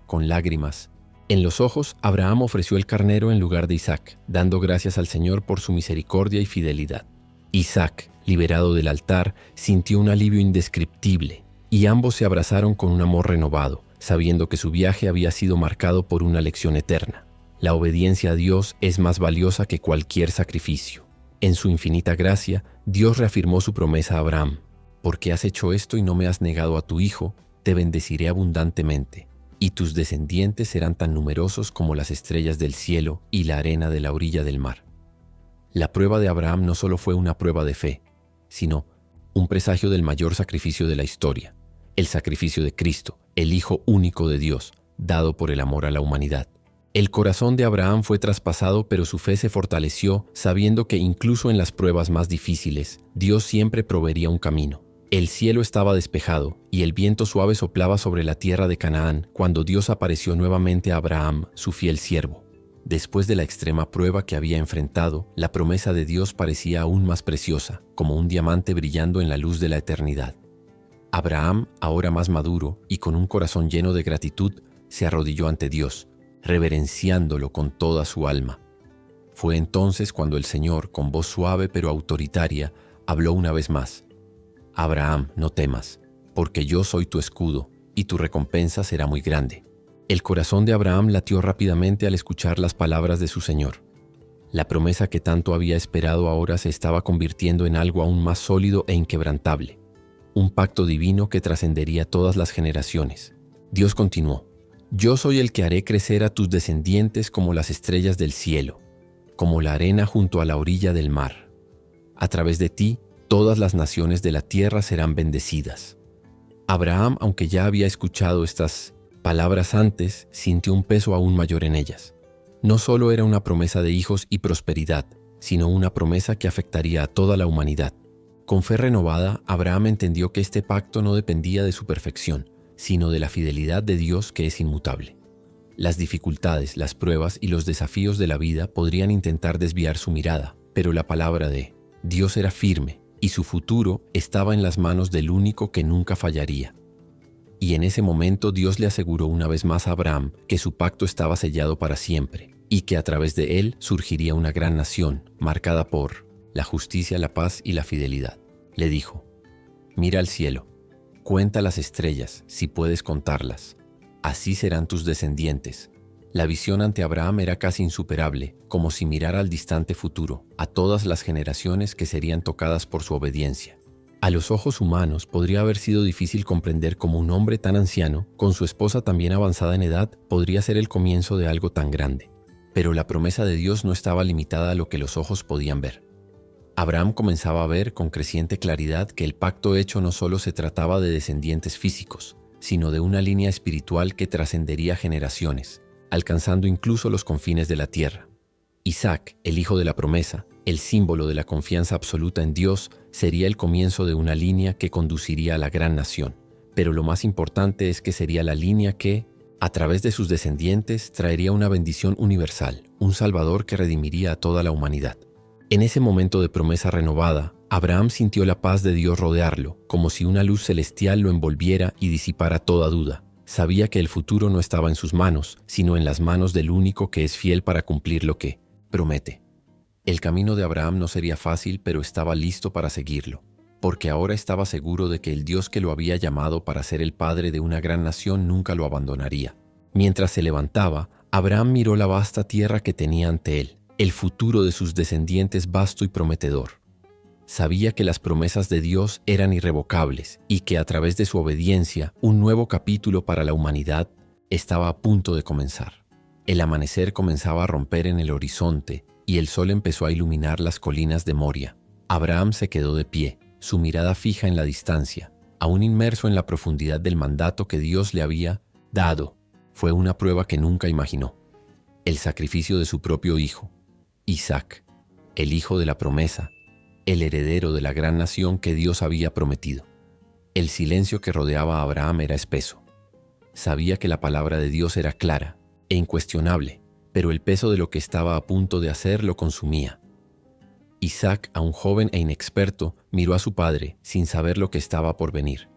A: Con lágrimas en los ojos, Abraham ofreció el carnero en lugar de Isaac, dando gracias al Señor por su misericordia y fidelidad. Isaac, liberado del altar, sintió un alivio indescriptible, y ambos se abrazaron con un amor renovado, sabiendo que su viaje había sido marcado por una lección eterna. La obediencia a Dios es más valiosa que cualquier sacrificio. En su infinita gracia, Dios reafirmó su promesa a Abraham: «Porque has hecho esto y no me has negado a tu hijo, te bendeciré abundantemente, y tus descendientes serán tan numerosos como las estrellas del cielo y la arena de la orilla del mar». La prueba de Abraham no solo fue una prueba de fe, sino un presagio del mayor sacrificio de la historia, el sacrificio de Cristo, el Hijo único de Dios, dado por el amor a la humanidad. El corazón de Abraham fue traspasado, pero su fe se fortaleció, sabiendo que incluso en las pruebas más difíciles, Dios siempre proveería un camino. El cielo estaba despejado y el viento suave soplaba sobre la tierra de Canaán cuando Dios apareció nuevamente a Abraham, su fiel siervo. Después de la extrema prueba que había enfrentado, la promesa de Dios parecía aún más preciosa, como un diamante brillando en la luz de la eternidad. Abraham, ahora más maduro y con un corazón lleno de gratitud, se arrodilló ante Dios, reverenciándolo con toda su alma. Fue entonces cuando el Señor, con voz suave pero autoritaria, habló una vez más: «Abraham, no temas, porque yo soy tu escudo, y tu recompensa será muy grande». El corazón de Abraham latió rápidamente al escuchar las palabras de su Señor. La promesa que tanto había esperado ahora se estaba convirtiendo en algo aún más sólido e inquebrantable. Un pacto divino que trascendería todas las generaciones. Dios continuó: «Yo soy el que haré crecer a tus descendientes como las estrellas del cielo, como la arena junto a la orilla del mar. A través de ti, todas las naciones de la tierra serán bendecidas». Abraham, aunque ya había escuchado estas palabras antes, sintió un peso aún mayor en ellas. No solo era una promesa de hijos y prosperidad, sino una promesa que afectaría a toda la humanidad. Con fe renovada, Abraham entendió que este pacto no dependía de su perfección, sino de la fidelidad de Dios, que es inmutable. Las dificultades, las pruebas y los desafíos de la vida podrían intentar desviar su mirada, pero la palabra de Dios era firme y su futuro estaba en las manos del único que nunca fallaría. Y en ese momento Dios le aseguró una vez más a Abraham que su pacto estaba sellado para siempre y que a través de él surgiría una gran nación marcada por la justicia, la paz y la fidelidad. Le dijo: «Mira al cielo, cuenta las estrellas, si puedes contarlas. Así serán tus descendientes». La visión ante Abraham era casi insuperable, como si mirara al distante futuro, a todas las generaciones que serían tocadas por su obediencia. A los ojos humanos podría haber sido difícil comprender cómo un hombre tan anciano, con su esposa también avanzada en edad, podría ser el comienzo de algo tan grande. Pero la promesa de Dios no estaba limitada a lo que los ojos podían ver. Abraham comenzaba a ver con creciente claridad que el pacto hecho no solo se trataba de descendientes físicos, sino de una línea espiritual que trascendería generaciones, alcanzando incluso los confines de la tierra. Isaac, el hijo de la promesa, El símbolo de la confianza absoluta en Dios sería el comienzo de una línea que conduciría a la gran nación. Pero lo más importante es que sería la línea que, a través de sus descendientes, traería una bendición universal, un Salvador que redimiría a toda la humanidad. En ese momento de promesa renovada, Abraham sintió la paz de Dios rodearlo, como si una luz celestial lo envolviera y disipara toda duda. Sabía que el futuro no estaba en sus manos, sino en las manos del único que es fiel para cumplir lo que promete. El camino de Abraham no sería fácil, pero estaba listo para seguirlo, porque ahora estaba seguro de que el Dios que lo había llamado para ser el padre de una gran nación nunca lo abandonaría. Mientras se levantaba, Abraham miró la vasta tierra que tenía ante él, el futuro de sus descendientes vasto y prometedor. Sabía que las promesas de Dios eran irrevocables y que a través de su obediencia, un nuevo capítulo para la humanidad estaba a punto de comenzar. El amanecer comenzaba a romper en el horizonte y el sol empezó a iluminar las colinas de Moria. Abraham se quedó de pie, su mirada fija en la distancia, aún inmerso en la profundidad del mandato que Dios le había dado. Fue una prueba que nunca imaginó. El sacrificio de su propio hijo, Isaac, el hijo de la promesa, el heredero de la gran nación que Dios había prometido. El silencio que rodeaba a Abraham era espeso. Sabía que la palabra de Dios era clara e incuestionable, pero el peso de lo que estaba a punto de hacer lo consumía. Isaac, aún joven e inexperto, miró a su padre sin saber lo que estaba por venir.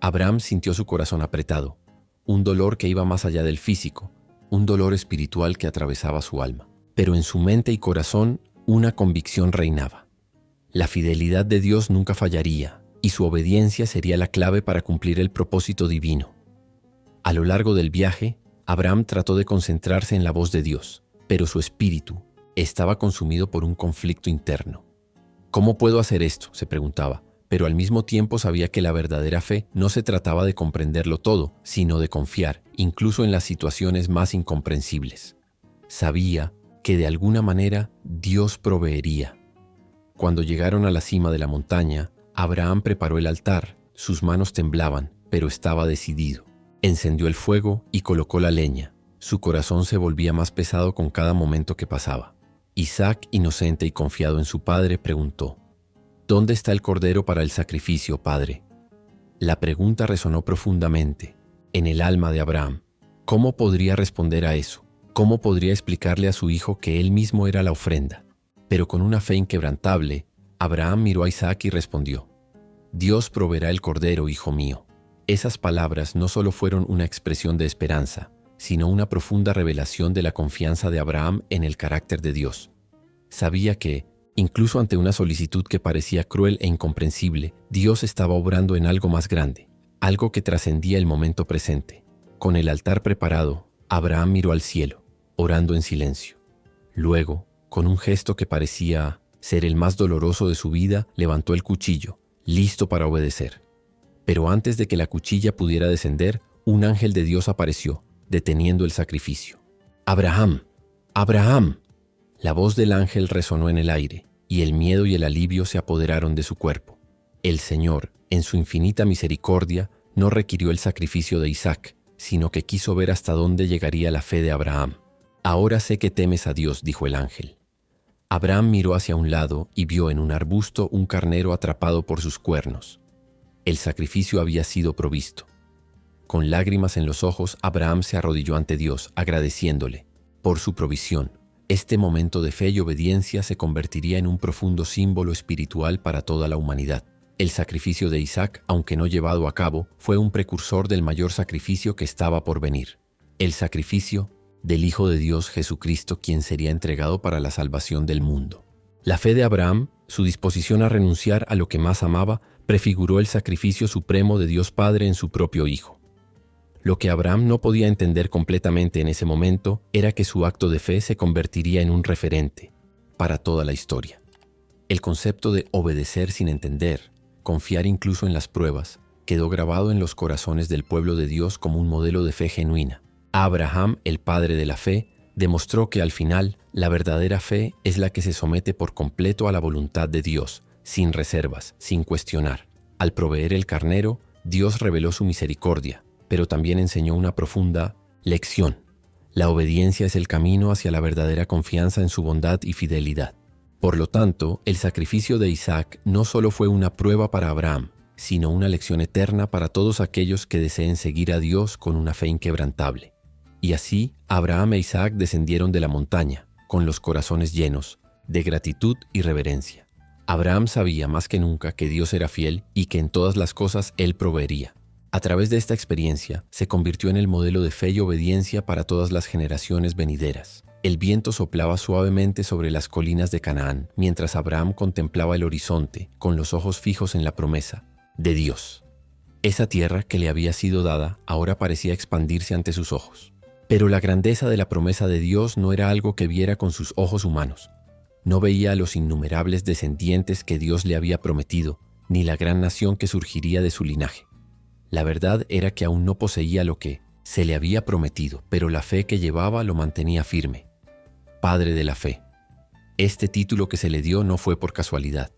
A: Abraham sintió su corazón apretado, un dolor que iba más allá del físico, un dolor espiritual que atravesaba su alma. Pero en su mente y corazón una convicción reinaba. La fidelidad de Dios nunca fallaría, y su obediencia sería la clave para cumplir el propósito divino. A lo largo del viaje, Abraham trató de concentrarse en la voz de Dios, pero su espíritu estaba consumido por un conflicto interno. ¿Cómo puedo hacer esto?, se preguntaba, pero al mismo tiempo sabía que la verdadera fe no se trataba de comprenderlo todo, sino de confiar, incluso en las situaciones más incomprensibles. Sabía que de alguna manera Dios proveería. Cuando llegaron a la cima de la montaña, Abraham preparó el altar, sus manos temblaban, pero estaba decidido. Encendió el fuego y colocó la leña. Su corazón se volvía más pesado con cada momento que pasaba. Isaac, inocente y confiado en su padre, preguntó: ¿Dónde está el cordero para el sacrificio, padre? La pregunta resonó profundamente en el alma de Abraham. ¿Cómo podría responder a eso? ¿Cómo podría explicarle a su hijo que él mismo era la ofrenda? Pero con una fe inquebrantable, Abraham miró a Isaac y respondió: Dios proveerá el cordero, hijo mío. Esas palabras no solo fueron una expresión de esperanza, sino una profunda revelación de la confianza de Abraham en el carácter de Dios. Sabía que, incluso ante una solicitud que parecía cruel e incomprensible, Dios estaba obrando en algo más grande, algo que trascendía el momento presente. Con el altar preparado, Abraham miró al cielo, orando en silencio. Luego, con un gesto que parecía ser el más doloroso de su vida, levantó el cuchillo, listo para obedecer. Pero antes de que la cuchilla pudiera descender, un ángel de Dios apareció, deteniendo el sacrificio. ¡Abraham! ¡Abraham! La voz del ángel resonó en el aire, y el miedo y el alivio se apoderaron de su cuerpo. El Señor, en su infinita misericordia, no requirió el sacrificio de Isaac, sino que quiso ver hasta dónde llegaría la fe de Abraham. «Ahora sé que temes a Dios», dijo el ángel. Abraham miró hacia un lado y vio en un arbusto un carnero atrapado por sus cuernos. El sacrificio había sido provisto. Con lágrimas en los ojos, Abraham se arrodilló ante Dios, agradeciéndole por su provisión. Este momento de fe y obediencia se convertiría en un profundo símbolo espiritual para toda la humanidad. El sacrificio de Isaac, aunque no llevado a cabo, fue un precursor del mayor sacrificio que estaba por venir. El sacrificio del Hijo de Dios Jesucristo, quien sería entregado para la salvación del mundo. La fe de Abraham, su disposición a renunciar a lo que más amaba, prefiguró el sacrificio supremo de Dios Padre en su propio Hijo. Lo que Abraham no podía entender completamente en ese momento era que su acto de fe se convertiría en un referente para toda la historia. El concepto de obedecer sin entender, confiar incluso en las pruebas, quedó grabado en los corazones del pueblo de Dios como un modelo de fe genuina. Abraham, el padre de la fe, demostró que al final la verdadera fe es la que se somete por completo a la voluntad de Dios, sin reservas, sin cuestionar. Al proveer el carnero, Dios reveló su misericordia, pero también enseñó una profunda lección. La obediencia es el camino hacia la verdadera confianza en su bondad y fidelidad. Por lo tanto, el sacrificio de Isaac no solo fue una prueba para Abraham, sino una lección eterna para todos aquellos que deseen seguir a Dios con una fe inquebrantable. Y así, Abraham e Isaac descendieron de la montaña, con los corazones llenos de gratitud y reverencia. Abraham sabía más que nunca que Dios era fiel y que en todas las cosas Él proveería. A través de esta experiencia, se convirtió en el modelo de fe y obediencia para todas las generaciones venideras. El viento soplaba suavemente sobre las colinas de Canaán, mientras Abraham contemplaba el horizonte, con los ojos fijos en la promesa de Dios. Esa tierra que le había sido dada ahora parecía expandirse ante sus ojos. Pero la grandeza de la promesa de Dios no era algo que viera con sus ojos humanos. No veía a los innumerables descendientes que Dios le había prometido, ni la gran nación que surgiría de su linaje. La verdad era que aún no poseía lo que se le había prometido, pero la fe que llevaba lo mantenía firme. Padre de la fe. Este título que se le dio no fue por casualidad.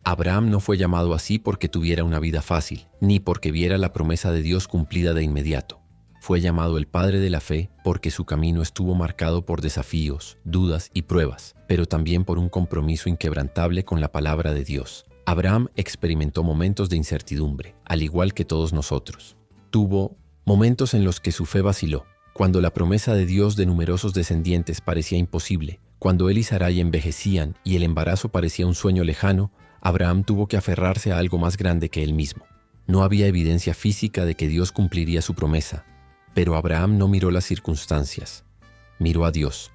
A: Abraham no fue llamado así porque tuviera una vida fácil, ni porque viera la promesa de Dios cumplida de inmediato. Fue llamado el Padre de la Fe porque su camino estuvo marcado por desafíos, dudas y pruebas, pero también por un compromiso inquebrantable con la palabra de Dios. Abraham experimentó momentos de incertidumbre, al igual que todos nosotros. Tuvo momentos en los que su fe vaciló, cuando la promesa de Dios de numerosos descendientes parecía imposible, cuando él y Sarai envejecían y el embarazo parecía un sueño lejano. Abraham tuvo que aferrarse a algo más grande que él mismo. No había evidencia física de que Dios cumpliría su promesa, pero Abraham no miró las circunstancias, miró a Dios.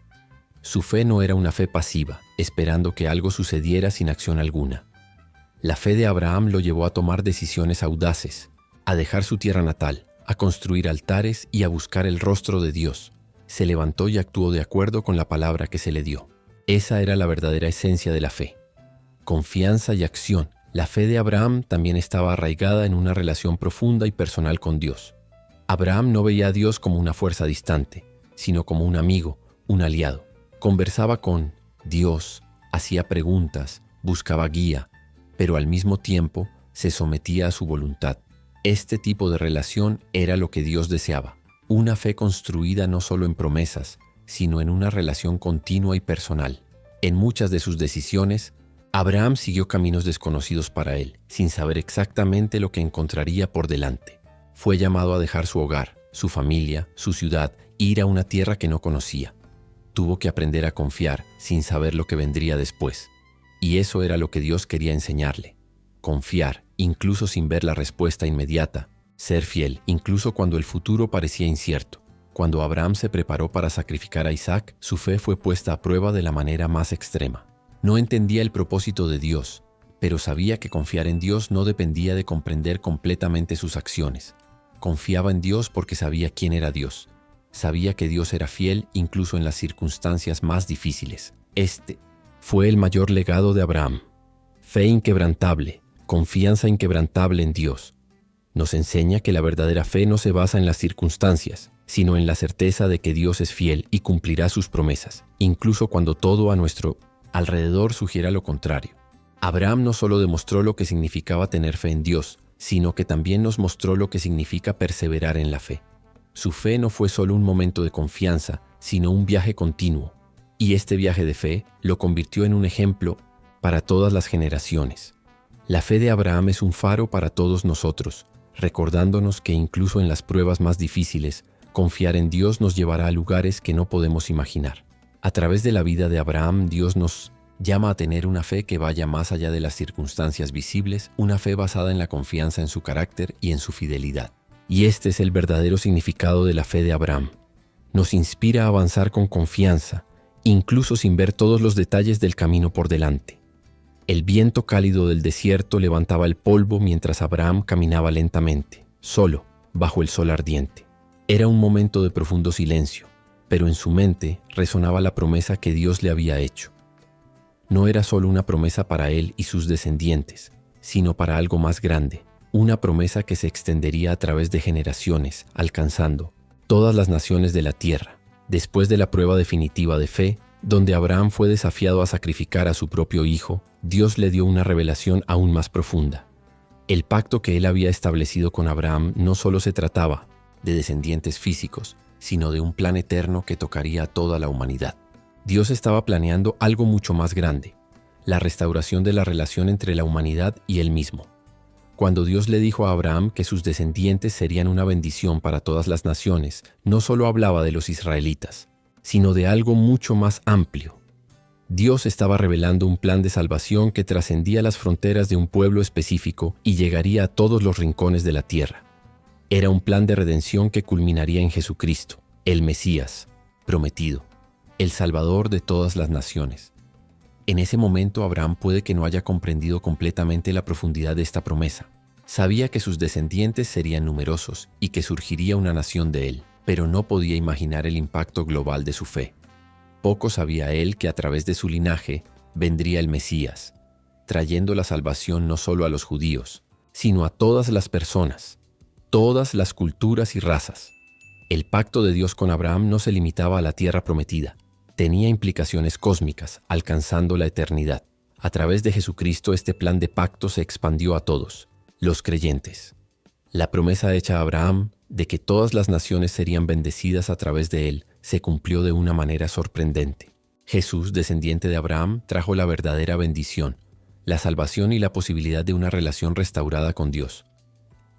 A: Su fe no era una fe pasiva, esperando que algo sucediera sin acción alguna. La fe de Abraham lo llevó a tomar decisiones audaces, a dejar su tierra natal, a construir altares y a buscar el rostro de Dios. Se levantó y actuó de acuerdo con la palabra que se le dio. Esa era la verdadera esencia de la fe. Confianza y acción. La fe de Abraham también estaba arraigada en una relación profunda y personal con Dios. Abraham no veía a Dios como una fuerza distante, sino como un amigo, un aliado. Conversaba con Dios, hacía preguntas, buscaba guía, pero al mismo tiempo se sometía a su voluntad. Este tipo de relación era lo que Dios deseaba. Una fe construida no solo en promesas, sino en una relación continua y personal. En muchas de sus decisiones, Abraham siguió caminos desconocidos para él, sin saber exactamente lo que encontraría por delante. Fue llamado a dejar su hogar, su familia, su ciudad, e ir a una tierra que no conocía. Tuvo que aprender a confiar sin saber lo que vendría después. Y eso era lo que Dios quería enseñarle. Confiar, incluso sin ver la respuesta inmediata. Ser fiel, incluso cuando el futuro parecía incierto. Cuando Abraham se preparó para sacrificar a Isaac, su fe fue puesta a prueba de la manera más extrema. No entendía el propósito de Dios, pero sabía que confiar en Dios no dependía de comprender completamente sus acciones. Confiaba en Dios porque sabía quién era Dios. Sabía que Dios era fiel incluso en las circunstancias más difíciles. Este fue el mayor legado de Abraham. Fe inquebrantable, confianza inquebrantable en Dios. Nos enseña que la verdadera fe no se basa en las circunstancias, sino en la certeza de que Dios es fiel y cumplirá sus promesas, incluso cuando todo a nuestro alrededor sugiera lo contrario. Abraham no solo demostró lo que significaba tener fe en Dios, sino que también nos mostró lo que significa perseverar en la fe. Su fe no fue solo un momento de confianza, sino un viaje continuo. Y este viaje de fe lo convirtió en un ejemplo para todas las generaciones. La fe de Abraham es un faro para todos nosotros, recordándonos que incluso en las pruebas más difíciles, confiar en Dios nos llevará a lugares que no podemos imaginar. A través de la vida de Abraham, Dios nos llama a tener una fe que vaya más allá de las circunstancias visibles, una fe basada en la confianza en su carácter y en su fidelidad. Y este es el verdadero significado de la fe de Abraham. Nos inspira a avanzar con confianza, incluso sin ver todos los detalles del camino por delante. El viento cálido del desierto levantaba el polvo mientras Abraham caminaba lentamente, solo, bajo el sol ardiente. Era un momento de profundo silencio, pero en su mente resonaba la promesa que Dios le había hecho. No era solo una promesa para él y sus descendientes, sino para algo más grande, una promesa que se extendería a través de generaciones, alcanzando todas las naciones de la tierra. Después de la prueba definitiva de fe, donde Abraham fue desafiado a sacrificar a su propio hijo, Dios le dio una revelación aún más profunda. El pacto que él había establecido con Abraham no solo se trataba de descendientes físicos, sino de un plan eterno que tocaría a toda la humanidad. Dios estaba planeando algo mucho más grande, la restauración de la relación entre la humanidad y él mismo. Cuando Dios le dijo a Abraham que sus descendientes serían una bendición para todas las naciones, no solo hablaba de los israelitas, sino de algo mucho más amplio. Dios estaba revelando un plan de salvación que trascendía las fronteras de un pueblo específico y llegaría a todos los rincones de la tierra. Era un plan de redención que culminaría en Jesucristo, el Mesías, prometido, el Salvador de todas las naciones. En ese momento Abraham puede que no haya comprendido completamente la profundidad de esta promesa. Sabía que sus descendientes serían numerosos y que surgiría una nación de él, pero no podía imaginar el impacto global de su fe. Poco sabía él que a través de su linaje vendría el Mesías, trayendo la salvación no solo a los judíos, sino a todas las personas, todas las culturas y razas. El pacto de Dios con Abraham no se limitaba a la tierra prometida. Tenía implicaciones cósmicas, alcanzando la eternidad. A través de Jesucristo este plan de pacto se expandió a todos, los creyentes. La promesa hecha a Abraham de que todas las naciones serían bendecidas a través de él se cumplió de una manera sorprendente. Jesús, descendiente de Abraham, trajo la verdadera bendición, la salvación y la posibilidad de una relación restaurada con Dios.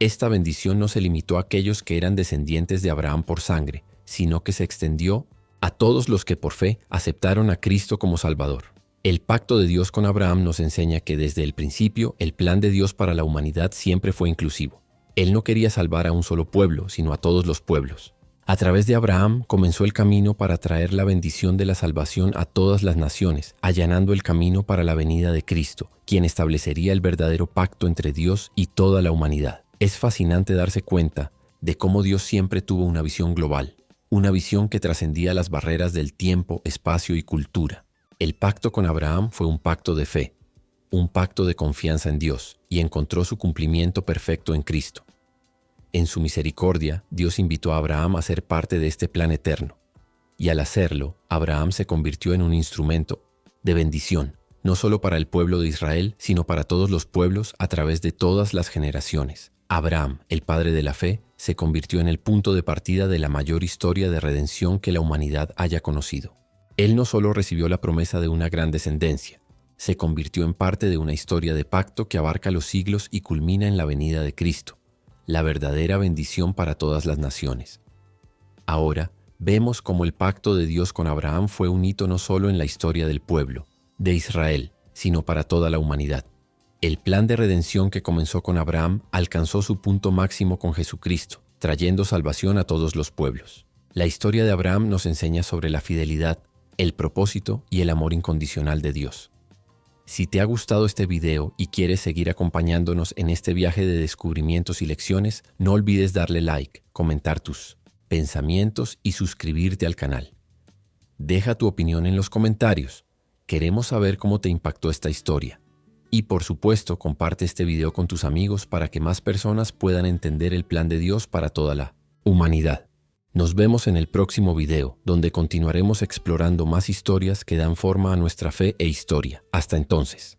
A: Esta bendición no se limitó a aquellos que eran descendientes de Abraham por sangre, sino que se extendió a todos los que por fe aceptaron a Cristo como Salvador. El pacto de Dios con Abraham nos enseña que desde el principio el plan de Dios para la humanidad siempre fue inclusivo. Él no quería salvar a un solo pueblo, sino a todos los pueblos. A través de Abraham comenzó el camino para traer la bendición de la salvación a todas las naciones, allanando el camino para la venida de Cristo, quien establecería el verdadero pacto entre Dios y toda la humanidad. Es fascinante darse cuenta de cómo Dios siempre tuvo una visión global, una visión que trascendía las barreras del tiempo, espacio y cultura. El pacto con Abraham fue un pacto de fe, un pacto de confianza en Dios, y encontró su cumplimiento perfecto en Cristo. En su misericordia, Dios invitó a Abraham a ser parte de este plan eterno, y al hacerlo, Abraham se convirtió en un instrumento de bendición, no solo para el pueblo de Israel, sino para todos los pueblos a través de todas las generaciones. Abraham, el padre de la fe, se convirtió en el punto de partida de la mayor historia de redención que la humanidad haya conocido. Él no solo recibió la promesa de una gran descendencia, se convirtió en parte de una historia de pacto que abarca los siglos y culmina en la venida de Cristo, la verdadera bendición para todas las naciones. Ahora, vemos cómo el pacto de Dios con Abraham fue un hito no solo en la historia del pueblo, de Israel, sino para toda la humanidad. El plan de redención que comenzó con Abraham alcanzó su punto máximo con Jesucristo, trayendo salvación a todos los pueblos. La historia de Abraham nos enseña sobre la fidelidad, el propósito y el amor incondicional de Dios. Si te ha gustado este video y quieres seguir acompañándonos en este viaje de descubrimientos y lecciones, no olvides darle like, comentar tus pensamientos y suscribirte al canal. Deja tu opinión en los comentarios. Queremos saber cómo te impactó esta historia. Y por supuesto, comparte este video con tus amigos para que más personas puedan entender el plan de Dios para toda la humanidad. Nos vemos en el próximo video, donde continuaremos explorando más historias que dan forma a nuestra fe e historia. Hasta entonces.